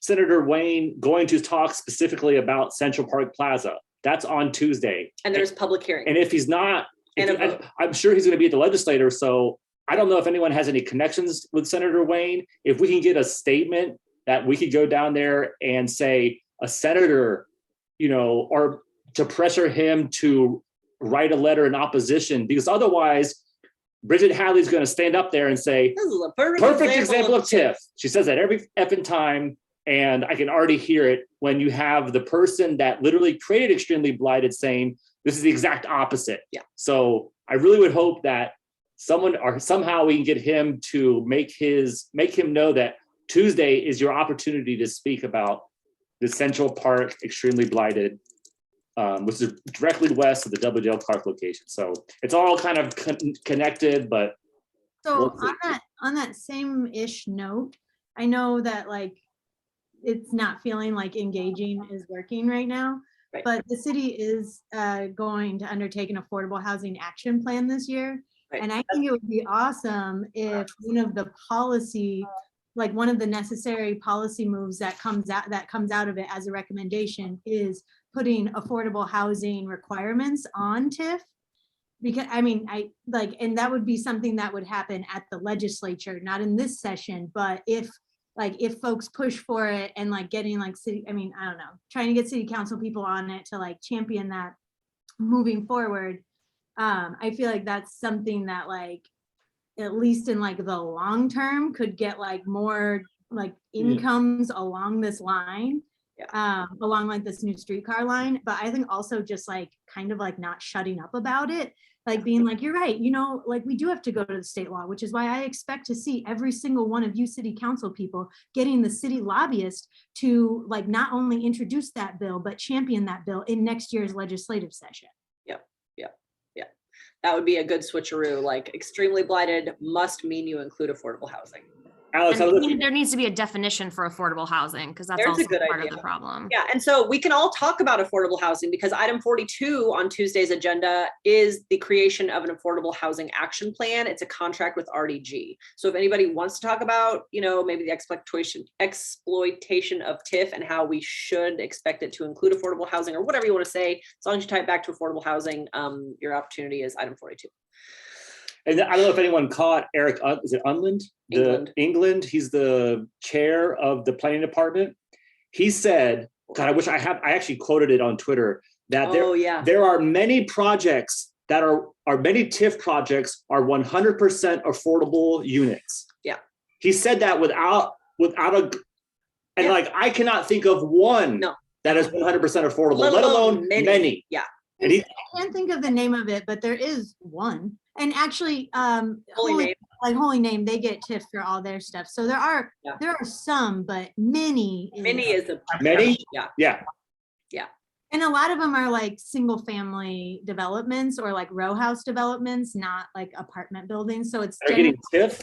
Senator Wayne going to talk specifically about Central Park Plaza? That's on Tuesday. And there's public hearing. And if he's not, I'm sure he's going to be at the legislature. So I don't know if anyone has any connections with Senator Wayne. If we can get a statement that we could go down there and say a senator, or to pressure him to write a letter in opposition, because otherwise Bridget Hadley's going to stand up there and say, this is a perfect example of TIF. She says that every effing time. And I can already hear it when you have the person that literally created Extremely Blighted saying, this is the exact opposite. Yeah. So I really would hope that someone or somehow we can get him to make him know that Tuesday is your opportunity to speak about the Central Park Extremely Blighted, which is directly west of the Doubledale Park location. So it's all kind of connected, but. So on that same-ish note, I know that it's not feeling like engaging is working right now, right. But the city is going to undertake an affordable housing action plan this year. Right. And I think it would be awesome if one of the policy like one of the necessary policy moves that comes out of it as a recommendation is putting affordable housing requirements on TIF. Because I mean, and that would be something that would happen at the legislature, not in this session, but if folks push for it and like getting like I don't know, trying to get city council people on it to like champion that moving forward. I feel like that's something that like, at least in like the long term, could get like more like incomes along this line, along like this new streetcar line. But I think also just like kind of like not shutting up about it, like being like, you're right, you know, like we do have to go to the state law, which is why I expect to see every single one of you city council people getting the city lobbyist to like not only introduce that bill, but champion that bill in next year's legislative session. That would be a good switcheroo. Like extremely blighted must mean you include affordable housing. Alex, And there needs to be a definition for affordable housing, because that's There's a also good part idea. of the problem. Yeah, and so we can all talk about affordable housing because item 42 on Tuesday's agenda is the creation of an affordable housing action plan. It's a contract with RDG. So if anybody wants to talk about, you know, maybe the exploitation of TIF and how we should expect it to include affordable housing or whatever you want to say, as long as you tie it back to affordable housing, your opportunity is item 42. And I don't know if anyone caught Eric, is it Unland? England. He's the chair of the planning department. He said, God, I actually quoted it on Twitter, that there are many projects that are many TIF projects are 100% affordable units. Yeah. He said that without like, I cannot think of one that is 100% affordable, let alone many. Yeah. And I can't think of the name of it, but there is one. And actually, Holy Name, they get TIF for all their stuff. So there are some, but many is a many. Yeah. And a lot of them are like single family developments or like row house developments, not like apartment buildings. So it's they're getting TIF,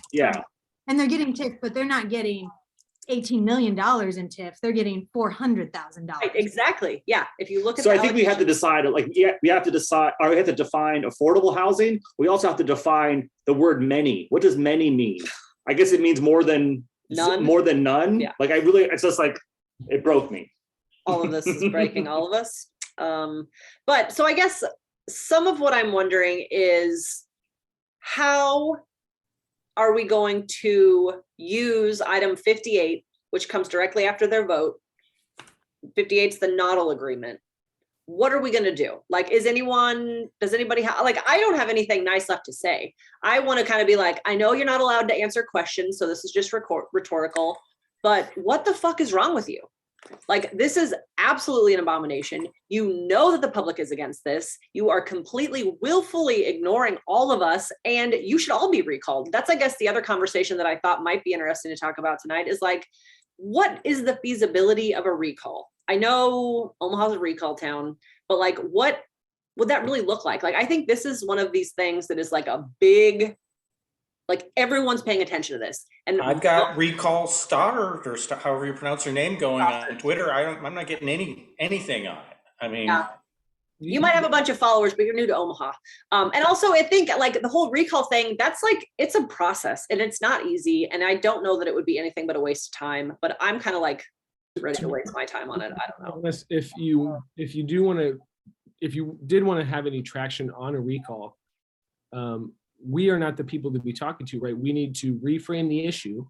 and they're getting TIF, but they're not getting $18 million in TIF. They're getting $400,000. Right, exactly. Yeah. If you look at, so I think we have to decide, like, we have to decide, or we have to define affordable housing. We also have to define the word many. What does many mean? I guess it means more than none. Yeah. Like it's just like, it broke me. All of this is breaking all of us. But so I guess some of what I'm wondering is how are we going to use item 58, which comes directly after their vote? 58 is the Noddle agreement. What are we going to do? Like, does anybody have, like, I don't have anything nice left to say. I want to kind of be like, I know you're not allowed to answer questions, so this is just rhetorical, but what the fuck is wrong with you? Like, this is absolutely an abomination. You know that the public is against this. You are completely willfully ignoring all of us, and you should all be recalled. That's, I guess, the other conversation that I thought might be interesting to talk about tonight is like, what is the feasibility of a recall? I know Omaha's a recall town, but like, what would that really look like? Like, I think this is one of these things that is like a big, like, everyone's paying attention to this. And I've got recall Stoddard, or however you pronounce her name, going on Twitter. I'm not getting anything on it. I mean, you might have a bunch of followers, but you're new to Omaha. And also I think like the whole recall thing, that's like, it's a process and it's not easy. And I don't know that it would be anything but a waste of time, but I'm kind of like ready to waste my time on it. I don't know. Unless if you did want to have any traction on a recall, we are not the people to be talking to, right? We need to reframe the issue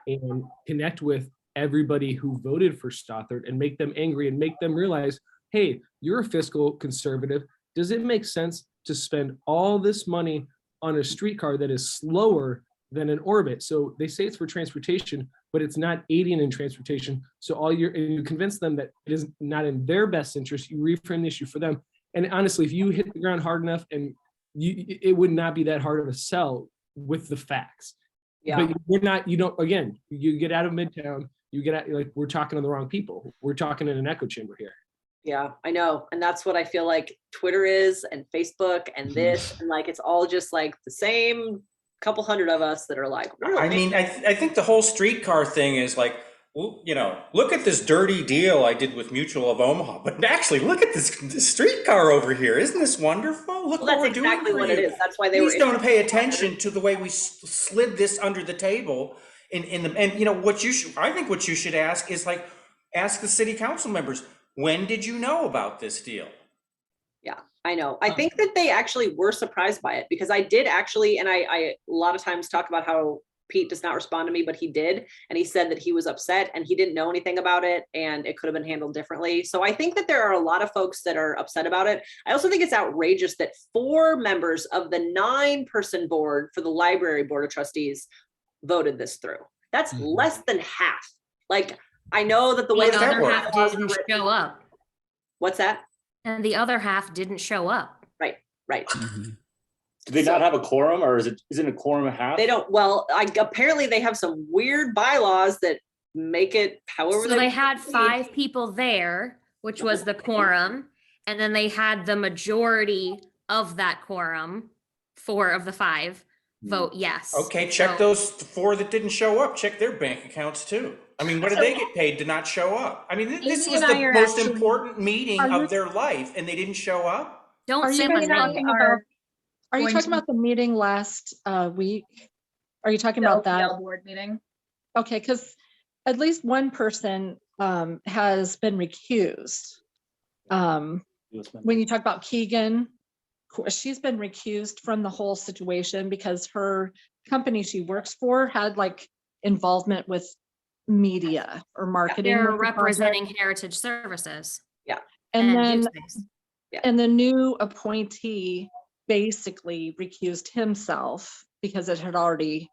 and connect with everybody who voted for Stothard and make them angry and make them realize, hey, you're a fiscal conservative. Does it make sense to spend all this money on a streetcar that is slower than an orbit? So they say it's for transportation, but it's not aiding in transportation. So you convince them that it is not in their best interest. You reframe the issue for them. And honestly, if you hit the ground hard enough, and it would not be that hard of a sell with the facts. Yeah. But you get out of Midtown, we're talking to the wrong people. We're talking in an echo chamber here. Yeah, I know. And that's what I feel like Twitter is, and Facebook and this, and like, it's all just like the same couple hundred of us that are like, really? I mean, I think the whole streetcar thing is like, well, you know, look at this dirty deal I did with Mutual of Omaha, but actually look at this streetcar over here. Isn't this wonderful? Look what we're doing. That's exactly what it is. That's why Please don't pay attention to the way we slid this under the table And you know, I think what you should ask is like, ask the city council members, when did you know about this deal? Yeah, I know. I think that they actually were surprised by it because I did actually, and I a lot of times talk about how Pete does not respond to me, but he did. And he said that he was upset and he didn't know anything about it and it could have been handled differently. So I think that there are a lot of folks that are upset about it. I also think it's outrageous that 4 members of the 9-person board for the library board of trustees voted this through. That's less than half. Like, I know that the way The that other half didn't show up. What's that? And the other half didn't show up. Right. Do they not have a quorum, or isn't a quorum a half? They don't. Well, apparently they have some weird bylaws that make it however. So they had 5 people there, which was the quorum, and then they had the majority of that quorum, 4 of the 5 vote yes. Okay, check those 4 that didn't show up. Check their bank accounts too. I mean, what did they get paid to not show up? I mean, this was the most important meeting of their life, and they didn't show up. Don't say my name. Are you talking about the meeting last week? Are you talking about that board meeting? Okay, because at least one person has been recused. When you talk about Keegan, she's been recused from the whole situation because her company she works for had like involvement with media or marketing. They're representing Heritage Services. Yeah. And then yeah. And the new appointee basically recused himself because it had already,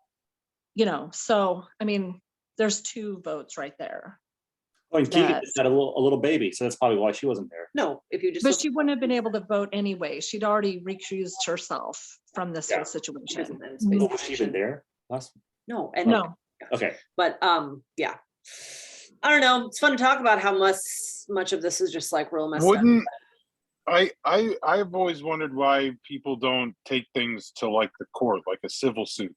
so I mean, there's 2 votes right there. Oh, and Keegan just had a little baby, so that's probably why she wasn't there. No, if you just. But she wouldn't have been able to vote anyway. She'd already recused herself from this whole situation. Oh, was she even there last? No. No. Okay. But yeah. I don't know. It's fun to talk about how much of this is just like real messed up. I've always wondered why people don't take things to like the court, like a civil suit,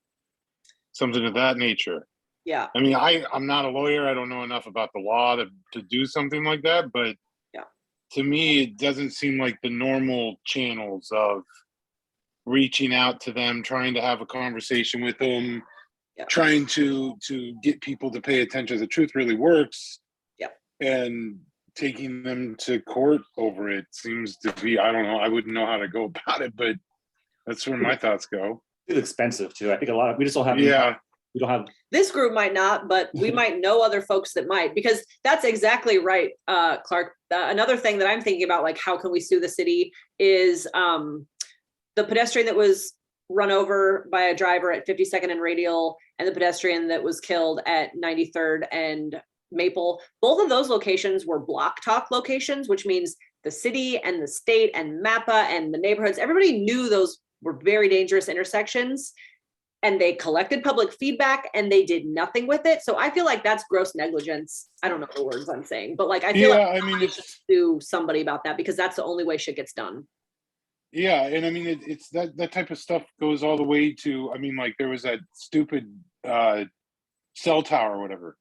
something of that nature. Yeah. I mean, I'm not a lawyer. I don't know enough about the law to do something like that. But yeah, to me, it doesn't seem like the normal channels of reaching out to them, trying to have a conversation with them, trying to get people to pay attention. The truth really works. Yeah. And taking them to court over it seems to be, I don't know, I wouldn't know how to go about it, but that's where my thoughts go. It's expensive too. I think we just don't have. Yeah. We don't have. This group might not, but we might know other folks that might, because that's exactly right, Clark. Another thing that I'm thinking about, like, how can we sue the city is the pedestrian that was run over by a driver at 52nd and Radial and the pedestrian that was killed at 93rd and Maple. Both of those locations were block talk locations, which means the city and the state and MAPPA and the neighborhoods, everybody knew those were very dangerous intersections. And they collected public feedback and they did nothing with it. So I feel like that's gross negligence. I don't know the words I'm saying, but like I feel like I mean, should sue somebody about that because that's the only way shit gets done. Yeah, and I mean it's that type of stuff goes all the way to, I mean, like there was that stupid cell tower or whatever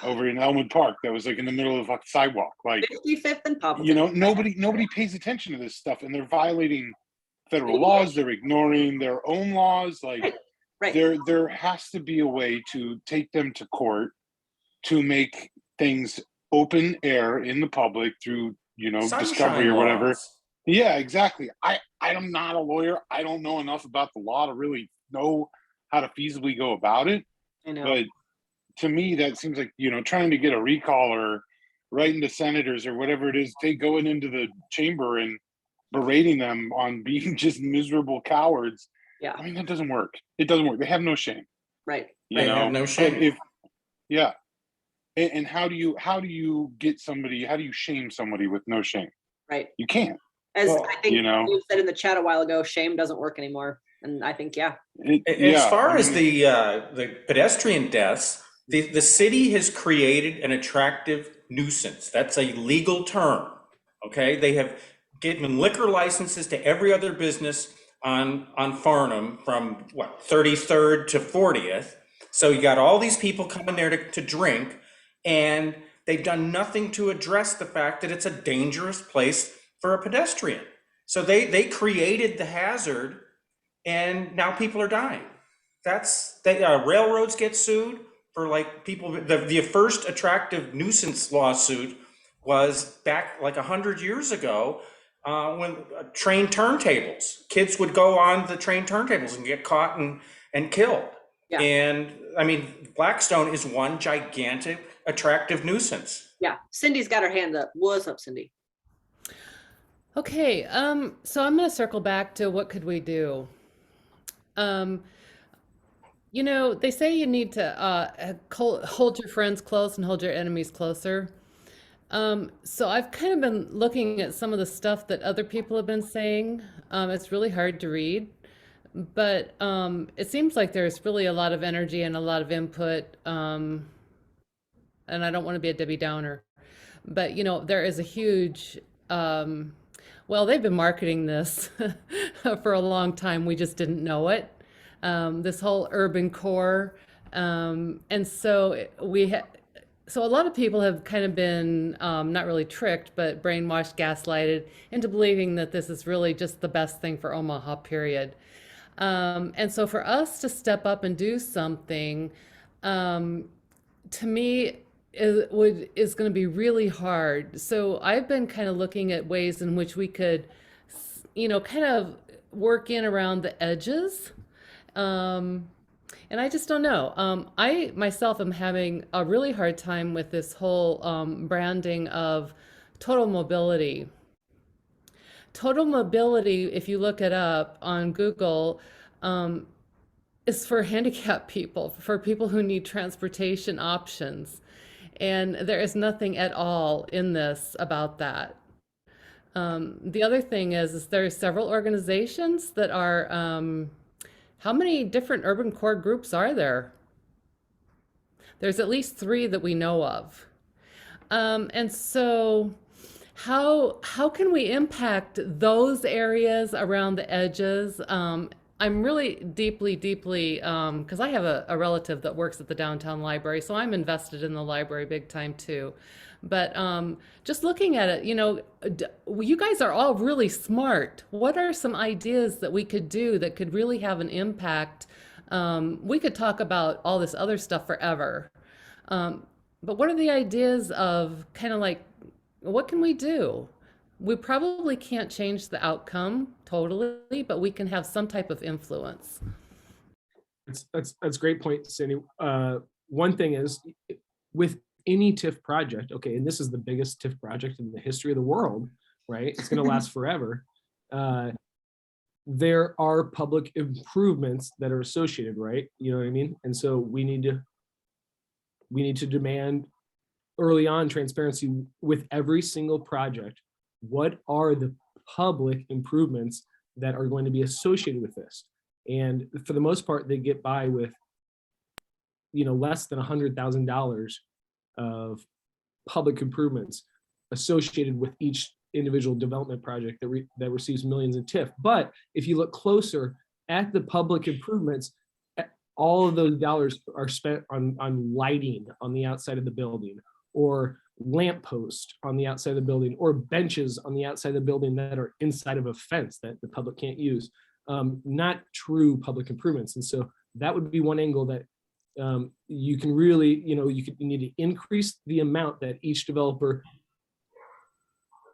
over in Elmwood Park that was like in the middle of a sidewalk, like 55th and Pop. Nobody pays attention to this stuff, and they're violating federal laws. They're ignoring their own laws, like. Right. There has to be a way to take them to court to make things open air in the public through, discovery or whatever. Laws. Yeah, exactly. I'm not a lawyer. I don't know enough about the law to really know how to feasibly go about it. I know. But to me, that seems like, trying to get a recall or writing to senators or whatever it is, going into the chamber and berating them on being just miserable cowards. Yeah. I mean, that doesn't work. It doesn't work. They have no shame. Right. They have no shame. And how do you get somebody, how do you shame somebody with no shame? Right. You can't. As I think you said in the chat a while ago, shame doesn't work anymore. And I think, As far as the pedestrian deaths, the city has created an attractive nuisance. That's a legal term. Okay. They have given liquor licenses to every other business on Farnham from 33rd to 40th. So you got all these people coming there to drink, and they've done nothing to address the fact that it's a dangerous place for a pedestrian. So they created the hazard, and now people are dying. Railroads get sued, for like people. The first attractive nuisance lawsuit was back like 100 years ago, when train turntables, kids would go on the train turntables and get caught and killed. Yeah. And I mean, Blackstone is one gigantic attractive nuisance. Yeah, Cindy's got her hand up. What's up, Cindy? Okay, so I'm gonna circle back to what could we do? You know, they say you need to hold your friends close and hold your enemies closer. So I've kind of been looking at some of the stuff that other people have been saying. It's really hard to read, but it seems like there's really a lot of energy and a lot of input. And I don't want to be a Debbie Downer, but you know, there is a huge, well, they've been marketing this for a long time. We just didn't know it. This whole urban core. And so so a lot of people have kind of been not really tricked, but brainwashed, gaslighted into believing that this is really just the best thing for Omaha, period. And so for us to step up and do something, to me, is going to be really hard. So I've been kind of looking at ways in which we could, you know, kind of work in around the edges. And I just don't know. I myself am having a really hard time with this whole branding of total mobility. Total mobility, if you look it up on Google, is for handicapped people, for people who need transportation options. And there is nothing at all in this about that. The other thing is there are several organizations that are, how many different urban core groups are there? There's at least 3 that we know of. And so how can we impact those areas around the edges? I'm really deeply, because I have a relative that works at the downtown library, so I'm invested in the library big time too. But just looking at it, you know, you guys are all really smart. What are some ideas that we could do that could really have an impact? We could talk about all this other stuff forever. But what are the ideas of kind of like, what can we do? We probably can't change the outcome totally, but we can have some type of influence. That's a great point, Cindy. One thing is, with any TIF project, okay, and this is the biggest TIF project in the history of the world, right? It's going to last forever. There are public improvements that are associated, right? You know what I mean? And so we need to demand early on transparency with every single project. What are the public improvements that are going to be associated with this? And for the most part, they get by with, you know, less than $100,000 of public improvements associated with each individual development project that receives millions in TIF. But if you look closer at the public improvements, all of those dollars are spent on lighting on the outside of the building, or lamppost on the outside of the building, or benches on the outside of the building that are inside of a fence that the public can't use. Not true public improvements. And so that would be one angle that you can really, you know, you need to increase the amount that each developer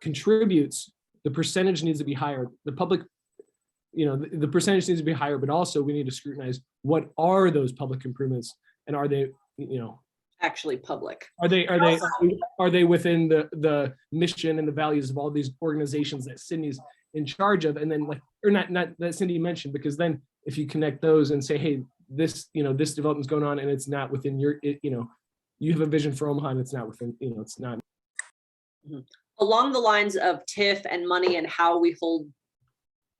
contributes. The percentage needs to be higher. The public, you know, the percentage needs to be higher, but also we need to scrutinize what are those public improvements, and are they, you know, actually public? Are they within the mission and the values of all these organizations that Cindy's in charge of? And then, like, or not that Cindy mentioned, because then if you connect those and say, hey, this, you know, this development's going on and it's not within your, you know, you have a vision for Omaha and it's not within, you know, it's not. Along the lines of TIF and money and how we hold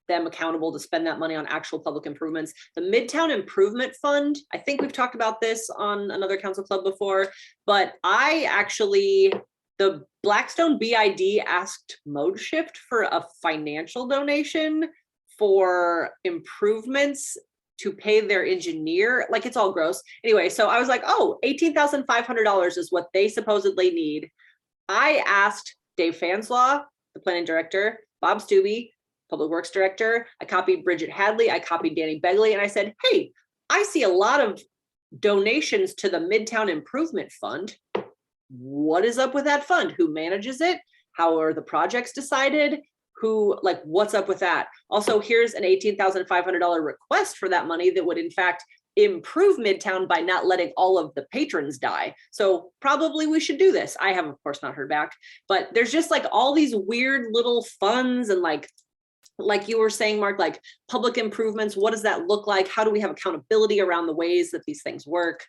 them accountable to spend that money on actual public improvements. The Midtown Improvement Fund, I think we've talked about this on another council club before, but the Blackstone BID asked Mode Shift for a financial donation for improvements to pay their engineer. Like, it's all gross. Anyway, so I was like, oh, $18,500 is what they supposedly need. I asked Dave Fanslaw, the planning director, Bob Stubbe, Public Works Director. I copied Bridget Hadley. I copied Danny Begley. And I said, hey, I see a lot of donations to the Midtown Improvement Fund. What is up with that fund? Who manages it? How are the projects decided? Who, like, what's up with that? Also, here's an $18,500 request for that money that would in fact improve Midtown by not letting all of the patrons die. So probably we should do this. I have, of course, not heard back, but there's just like all these weird little funds and like you were saying, Mark, like public improvements. What does that look like? How do we have accountability around the ways that these things work?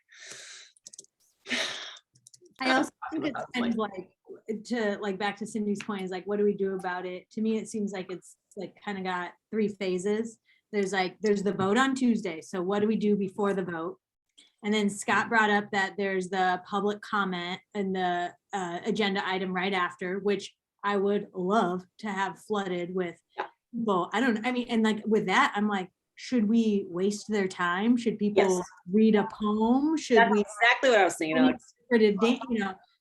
I also think it's kind of like, to like back to Cindy's point, is like, what do we do about it? To me, it seems like it's like kind of got 3 phases. There's the vote on Tuesday. So what do we do before the vote? And then Scott brought up that there's the public comment and the agenda item right after, which I would love to have flooded with people. And like with that, I'm like, should we waste their time? Should people read a poem? That's exactly what I was thinking.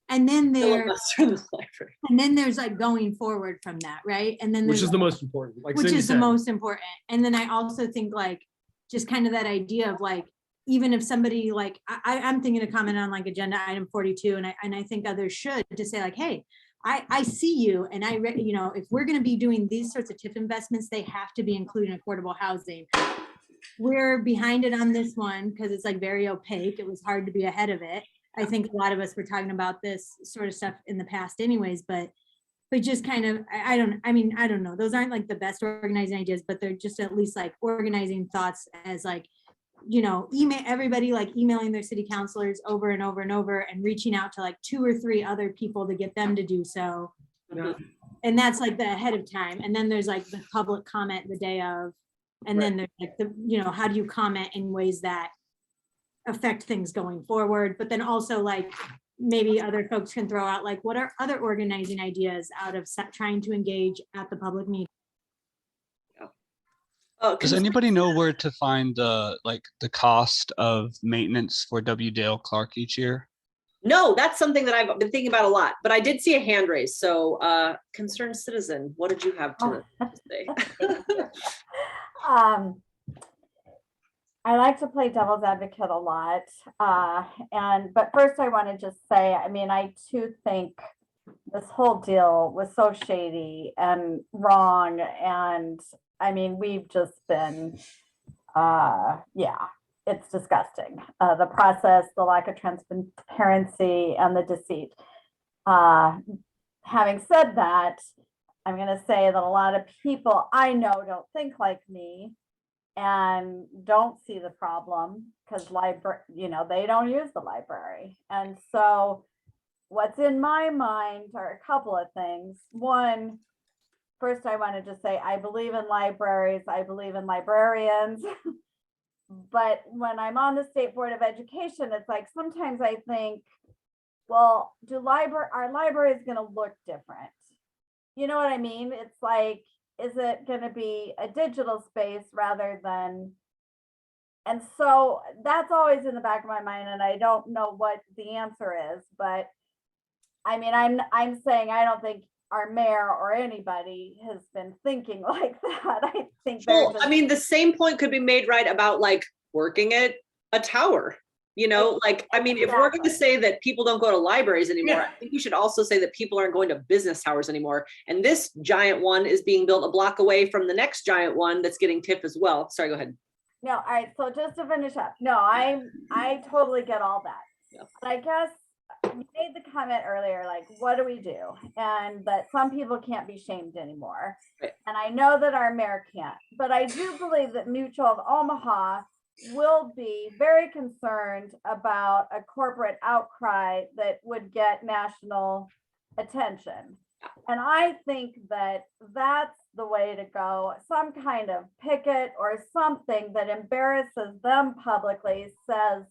And then there's like going forward from that, right? And then which is the most important, like which Cindy is the said. most important. And then I also think like just kind of that idea of like, even if somebody like I'm thinking a comment on like agenda item 42, and I think others should, to say like, hey, I see you, and if we're going to be doing these sorts of TIF investments, they have to be including affordable housing. We're behind it on this one because it's like very opaque. It was hard to be ahead of it. I think a lot of us were talking about this sort of stuff in the past anyways, but just kind of, I don't know. Those aren't like the best organizing ideas, but they're just at least like organizing thoughts as like, email everybody, like emailing their city councilors over and over and over and reaching out to like 2 or 3 other people to get them to do so. And that's like the ahead of time. And then there's like the public comment the day of, and then there's like the, how do you comment in ways that affect things going forward? But then also like maybe other folks can throw out like, what are other organizing ideas out of trying to engage at the public meeting? Does anybody know where to find the cost of maintenance for W. Dale Clark each year? No, that's something that I've been thinking about a lot, but I did see a hand raise. So concerned citizen, what did you have to say? I like to play devil's advocate a lot. But first I want to just say, I too think this whole deal was so shady and wrong. And we've just been, it's disgusting. The process, the lack of transparency, and the deceit. Having said that, I'm going to say that a lot of people I know don't think like me and don't see the problem because they don't use the library. And so what's in my mind are a couple of things. One, first, I wanted to say I believe in libraries. I believe in librarians. But when I'm on the State Board of Education, it's like sometimes I think, well, are libraries going to look different? You know what I mean? It's like, is it going to be a digital space rather than? And so that's always in the back of my mind, and I don't know what the answer is. But I'm saying I don't think our mayor or anybody has been thinking like that. I think the same point could be made right about like working at a tower. If we're going to say that people don't go to libraries anymore, I think we should also say that people aren't going to business towers anymore. And this giant one is being built a block away from the next giant one that's getting TIF as well. Sorry, go ahead. No, all right. So just to finish up, no, I totally get all that. Yeah. But I guess you made the comment earlier, like, what do we do? And that some people can't be shamed anymore. Right. And I know that our mayor can't, but I do believe that Mutual of Omaha will be very concerned about a corporate outcry that would get national attention. And I think that that's the way to go. Some kind of picket or something that embarrasses them publicly, says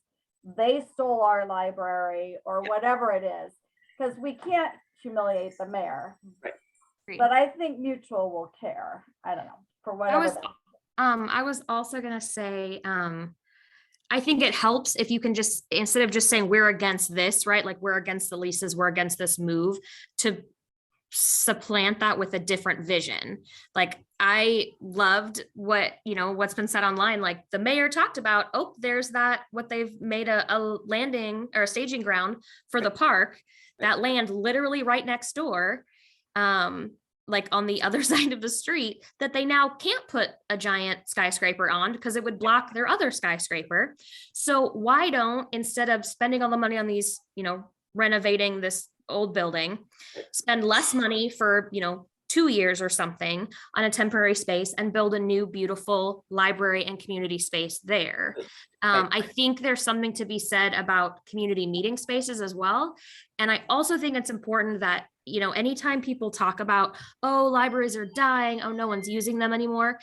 they stole our library or whatever it is, because we can't humiliate the mayor. Right. But I think Mutual will care. I don't know, for whatever. I was also going to say, I think it helps if you can just, instead of just saying we're against this, right? Like we're against the leases, we're against this move, to supplant that with a different vision. Like I loved what's been said online, like the mayor talked about, oh, there's what they've made a landing or a staging ground for the park, that land literally right next door, like on the other side of the street, that they now can't put a giant skyscraper on because it would block their other skyscraper. So why don't, instead of spending all the money on these, renovating this old building, spend less money for 2 years or something on a temporary space and build a new beautiful library and community space there. I think there's something to be said about community meeting spaces as well. And I also think it's important that, anytime people talk about, oh, libraries are dying, oh, no one's using them anymore.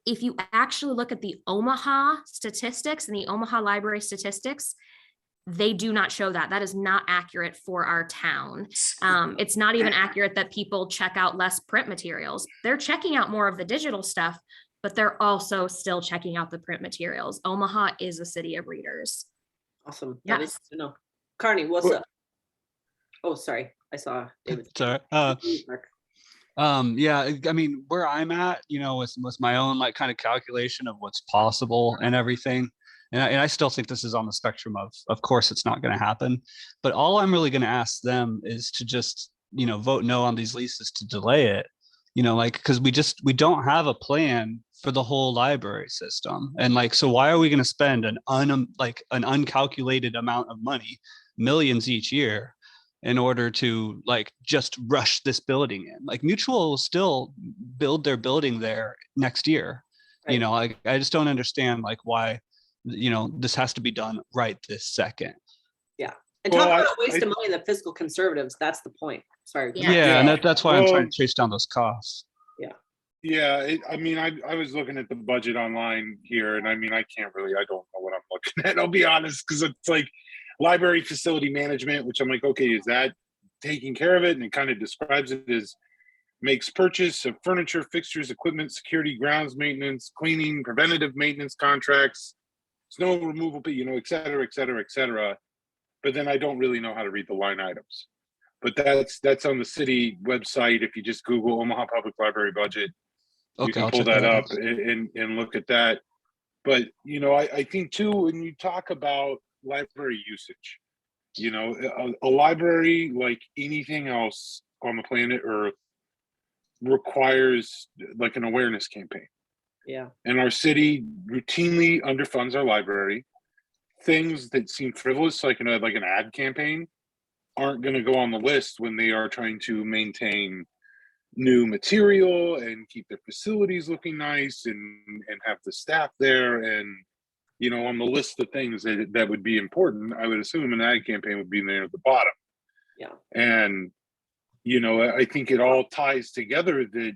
If you actually look at the Omaha statistics and the Omaha library statistics, they do not show that. That is not accurate for our town. It's not even accurate that people check out less print materials. They're checking out more of the digital stuff, but they're also still checking out the print materials. Omaha is a city of readers. Awesome. Yes. That is good to know. Carney, what's up? Oh, sorry. I saw David. Sorry. Yeah, I mean, where I'm at, with my own like kind of calculation of what's possible and everything. And I still think this is on the spectrum of course, it's not going to happen. But all I'm really going to ask them is to just, vote no on these leases to delay it, because we don't have a plan for the whole library system. And like, so why are we going to spend an uncalculated amount of money, millions each year, in order to like just rush this building in? Like Mutual will still build their building there next year. Right. I just don't understand like why this has to be done right this second. Yeah. And talk about a waste of money in the fiscal conservatives. That's the point. Sorry. Yeah. And that's why I'm trying to chase down those costs. Yeah. Yeah. I was looking at the budget online here, and I don't know what I'm looking at. I'll be honest, because it's like library facility management, which I'm like, okay, is that taking care of it? And it kind of describes it as makes purchase of furniture, fixtures, equipment, security, grounds maintenance, cleaning, preventative maintenance contracts, snow removal, et cetera, et cetera, et cetera. But then I don't really know how to read the line items. But that's on the city website. If you just Google Omaha Public Library budget, you can pull that up and look at that. But, I think too, when you talk about library usage, a library, like anything else on the planet Earth, requires like an awareness campaign. Yeah. And our city routinely underfunds our library. Things that seem frivolous, like an ad campaign, aren't going to go on the list when they are trying to maintain new material and keep their facilities looking nice and have the staff there. And, on the list of things that would be important, I would assume an ad campaign would be there at the bottom. Yeah. And, I think it all ties together that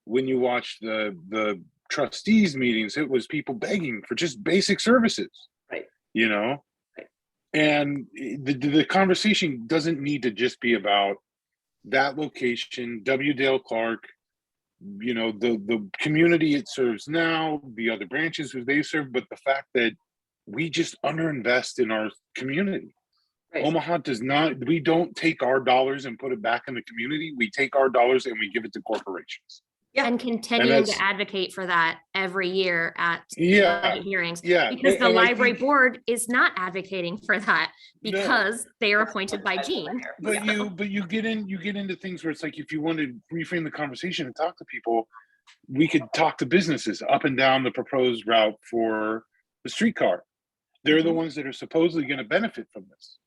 when you watch the trustees meetings, it was people begging for just basic services, right? Right. And the conversation doesn't need to just be about that location, W. Dale Clark, the community it serves now, the other branches who they serve, but the fact that we just underinvest in our community. Right. Omaha does not, we don't take our dollars and put it back in the community. We take our dollars and we give it to corporations. Yeah. And continuing to advocate for that every year at budget hearings. Yeah. Because the library board is not advocating for that because they are appointed by Gene. But you get into things where it's like, if you want to reframe the conversation and talk to people, we could talk to businesses up and down the proposed route for the streetcar. They're the ones that are supposedly going to benefit from this.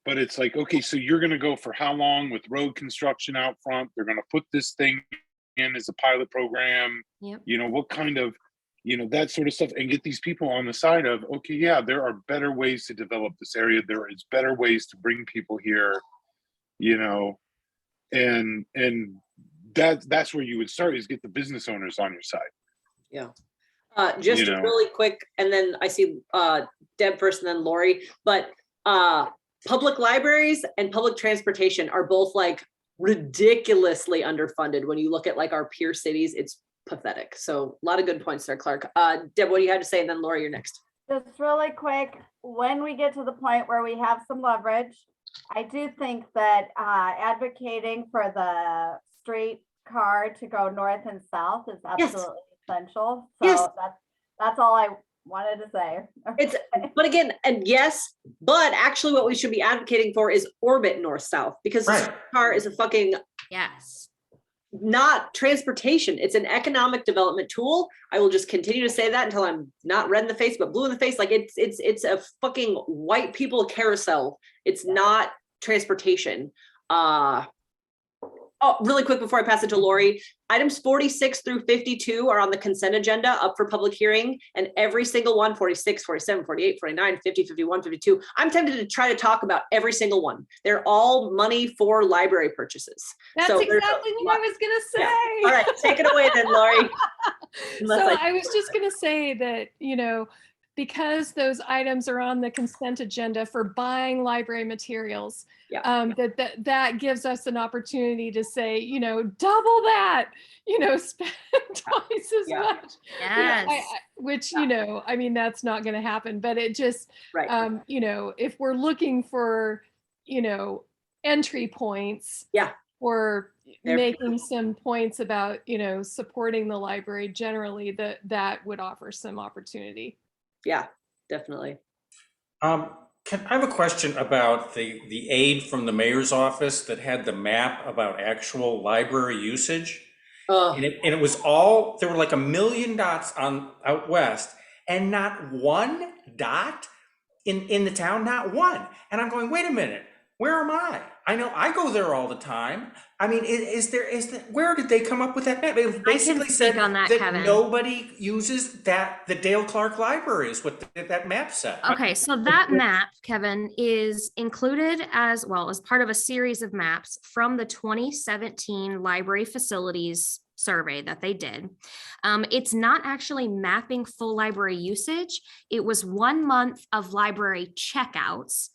But it's like, okay, so you're going to go for how long with road construction out front? They're going to put this thing in as a pilot program. Yep. What kind of, that sort of stuff, and get these people on the side of, okay, yeah, there are better ways to develop this area. There is better ways to bring people here, and that's where you would start, is get the business owners on your side. Yeah. Just really quick, and then I see Deb first and then Lori, but public libraries and public transportation are both like ridiculously underfunded. When you look at like our peer cities, it's pathetic. So a lot of good points there, Clark. Deb, what do you have to say? And then Lori, you're next. Just really quick, when we get to the point where we have some leverage, I do think that advocating for the streetcar to go north and south is Yes. absolutely essential. So Yes. that's all I wanted to say. It's, but again, and yes, but actually what we should be advocating for is orbit north-south, because the Right. car is a fucking Yes. not transportation. It's an economic development tool. I will just continue to say that until I'm not red in the face, but blue in the face. Like it's a fucking white people carousel. It's not transportation. Oh, really quick before I pass it to Lori, items 46 through 52 are on the consent agenda up for public hearing, and every single one, 46, 47, 48, 49, 50, 51, 52. I'm tempted to try to talk about every single one. They're all money for library purchases. That's So there's exactly what I was gonna say. Yeah. All right, take it away then, Lori. So I was just gonna say that, because those items are on the consent agenda for buying library materials, that gives us an opportunity to say, double that, spend twice as much. Yes. Which, that's not going to happen, but it just, if we're looking for, entry points, or making some points about, supporting the library generally, that would offer some opportunity. Yeah, definitely. I have a question about the aid from the mayor's office that had the map about actual library usage. And it was all, there were like 1 million dots out west, and not one dot in the town, not one. And I'm going, wait a minute, where am I? I know I go there all the time. I mean, where did they come up with that map? It basically said on that, Kevin. Nobody uses the Dale Clark Library is what that map said. Okay, so that map, Kevin, is included as part of a series of maps from the 2017 library facilities survey that they did. It's not actually mapping full library usage. It was 1 month of library checkouts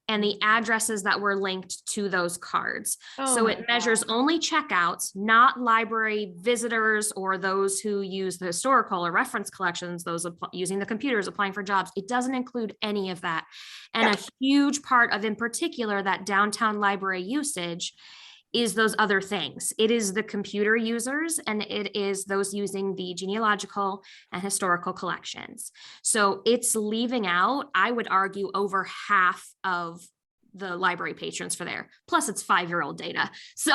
and the addresses that were linked to those cards. So it measures only checkouts, not library visitors or those who use the historical or reference collections, those using the computers, applying for jobs. It doesn't include any of that. And a huge part of, in particular, that downtown library usage is those other things. It is the computer users, and it is those using the genealogical and historical collections. So it's leaving out, I would argue, over half of the library patrons for there. Plus it's 5-year-old data. So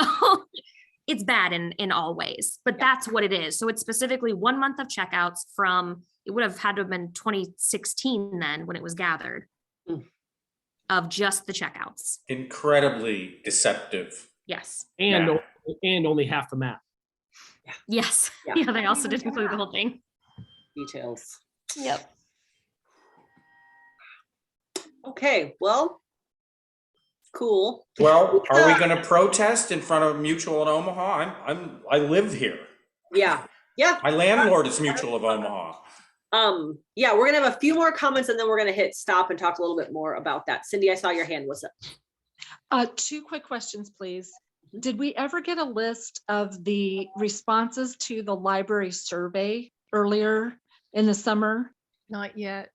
it's bad in all ways, but that's what it is. So it's specifically 1 month of checkouts from, it would have had to have been 2016 then when it was gathered, of just the checkouts. Incredibly deceptive. Yes. And only half the map. Yes. Yeah, they also did include the whole thing. Details. Yep. Okay, well, cool. Well, are we going to protest in front of Mutual in Omaha? I live here. Yeah. My landlord is Mutual of Omaha. Yeah, we're gonna have a few more comments and then we're gonna hit stop and talk a little bit more about that. Cindy, I saw your hand. What's up? 2 quick questions, please. Did we ever get a list of the responses to the library survey earlier in the summer? Not yet.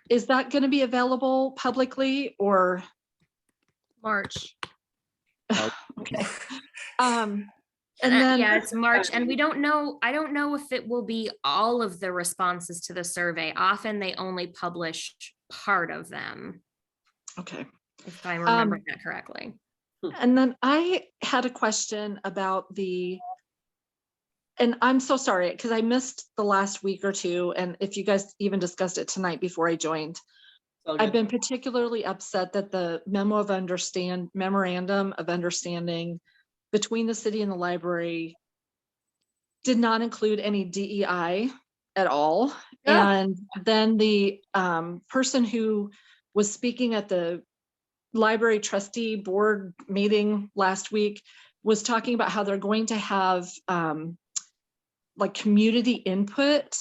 Is that going to be available publicly or? March. Okay. And then it's March, and we don't know. I don't know if it will be all of the responses to the survey. Often they only publish part of them. Okay. If I'm remembering that correctly. And then I had a question about and I'm so sorry because I missed the last week or two, and if you guys even discussed it tonight before I joined. I've been particularly upset that the memorandum of understanding between the city and the library did not include any DEI at all. And then the person who was speaking at the library trustee board meeting last week was talking about how they're going to have like community input.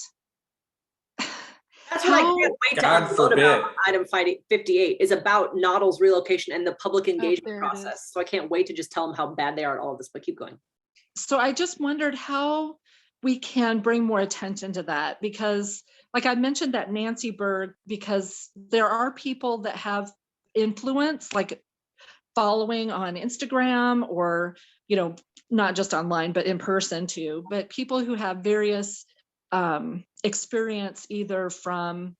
That's what I can't wait to unload about item 58 is about Noddle's relocation and the public engagement process. So I can't wait to just tell them how bad they are at all of this, but keep going. So I just wondered how we can bring more attention to that, because like I mentioned that Nancy Berg, because there are people that have influence, like following on Instagram or, not just online, but in person too, but people who have various experience either from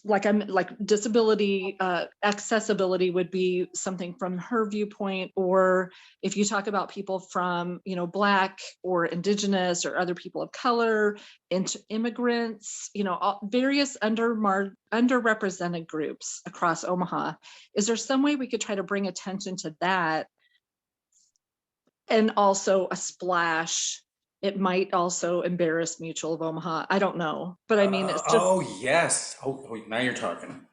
like disability, accessibility would be something from her viewpoint, or if you talk about people from, you know, Black or Indigenous or other people of color, immigrants, you know, various underrepresented groups across Omaha. Is there some way we could try to bring attention to that? And also a splash, it might also embarrass Mutual of Omaha. I don't know, but I mean, it's just. Oh, yes. Oh, now you're talking.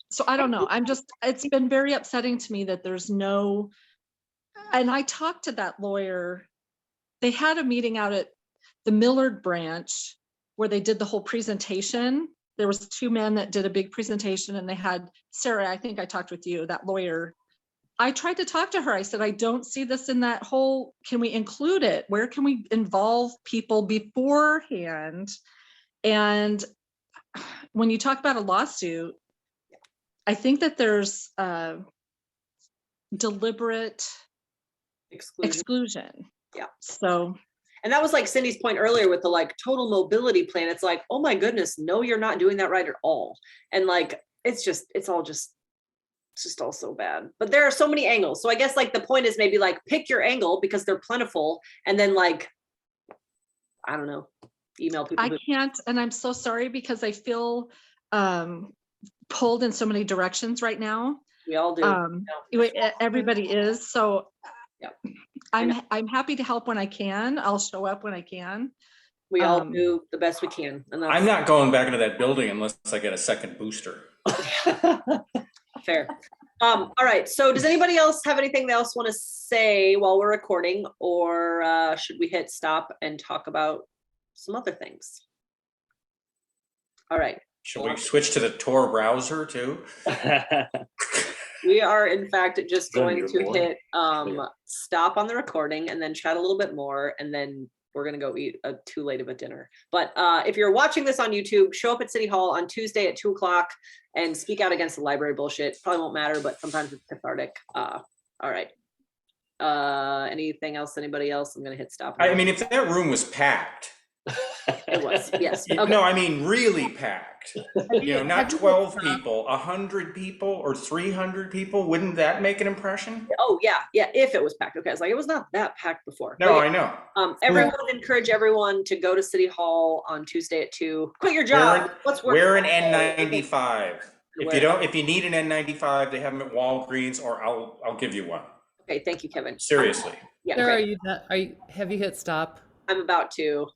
So I don't know. It's been very upsetting to me that there's no, and I talked to that lawyer. They had a meeting out at the Millard branch where they did the whole presentation. There was 2 men that did a big presentation, and they had Sarah, I think I talked with you, that lawyer. I tried to talk to her. I said, I don't see this in that whole, can we include it? Where can we involve people beforehand? And when you talk about a lawsuit, I think that there's deliberate exclusion. Yeah. So. And that was like Cindy's point earlier with the like total mobility plan. It's like, oh my goodness, no, you're not doing that right at all. And like, it's just all so bad. But there are so many angles. So I guess like the point is maybe like pick your angle because they're plentiful, and then like, I don't know, email people. I can't, and I'm so sorry because I feel pulled in so many directions right now. We all do. Everybody is. So yeah. I'm happy to help when I can. I'll show up when I can. We all do the best we can. And I'm not going back into that building unless I get a second booster. Fair. All right. So does anybody else have anything they else want to say while we're recording, or should we hit stop and talk about some other things? All right. Should we switch to the Tor browser too? We are in fact just going to hit stop on the recording and then chat a little bit more, and then we're going to go eat too late of a dinner. But if you're watching this on YouTube, show up at City Hall on Tuesday at 2:00 and speak out against the library bullshit. Probably won't matter, but sometimes it's cathartic. All right. Anything else? Anybody else? I'm going to hit stop. I mean, if that room was packed. It was, yes. Okay. No, I mean really packed. You know, not 12 people, 100 people or 300 people. Wouldn't that make an impression? Oh yeah, if it was packed. Okay, I was like, it was not that packed before. No, I know. Everyone would encourage everyone to go to City Hall on Tuesday at 2:00. Quit your job. Wear an N95. If you need an N95, they have them at Walgreens, or I'll give you one. Okay, thank you, Kevin. Seriously. Yeah. Sarah, have you hit stop? I'm about to.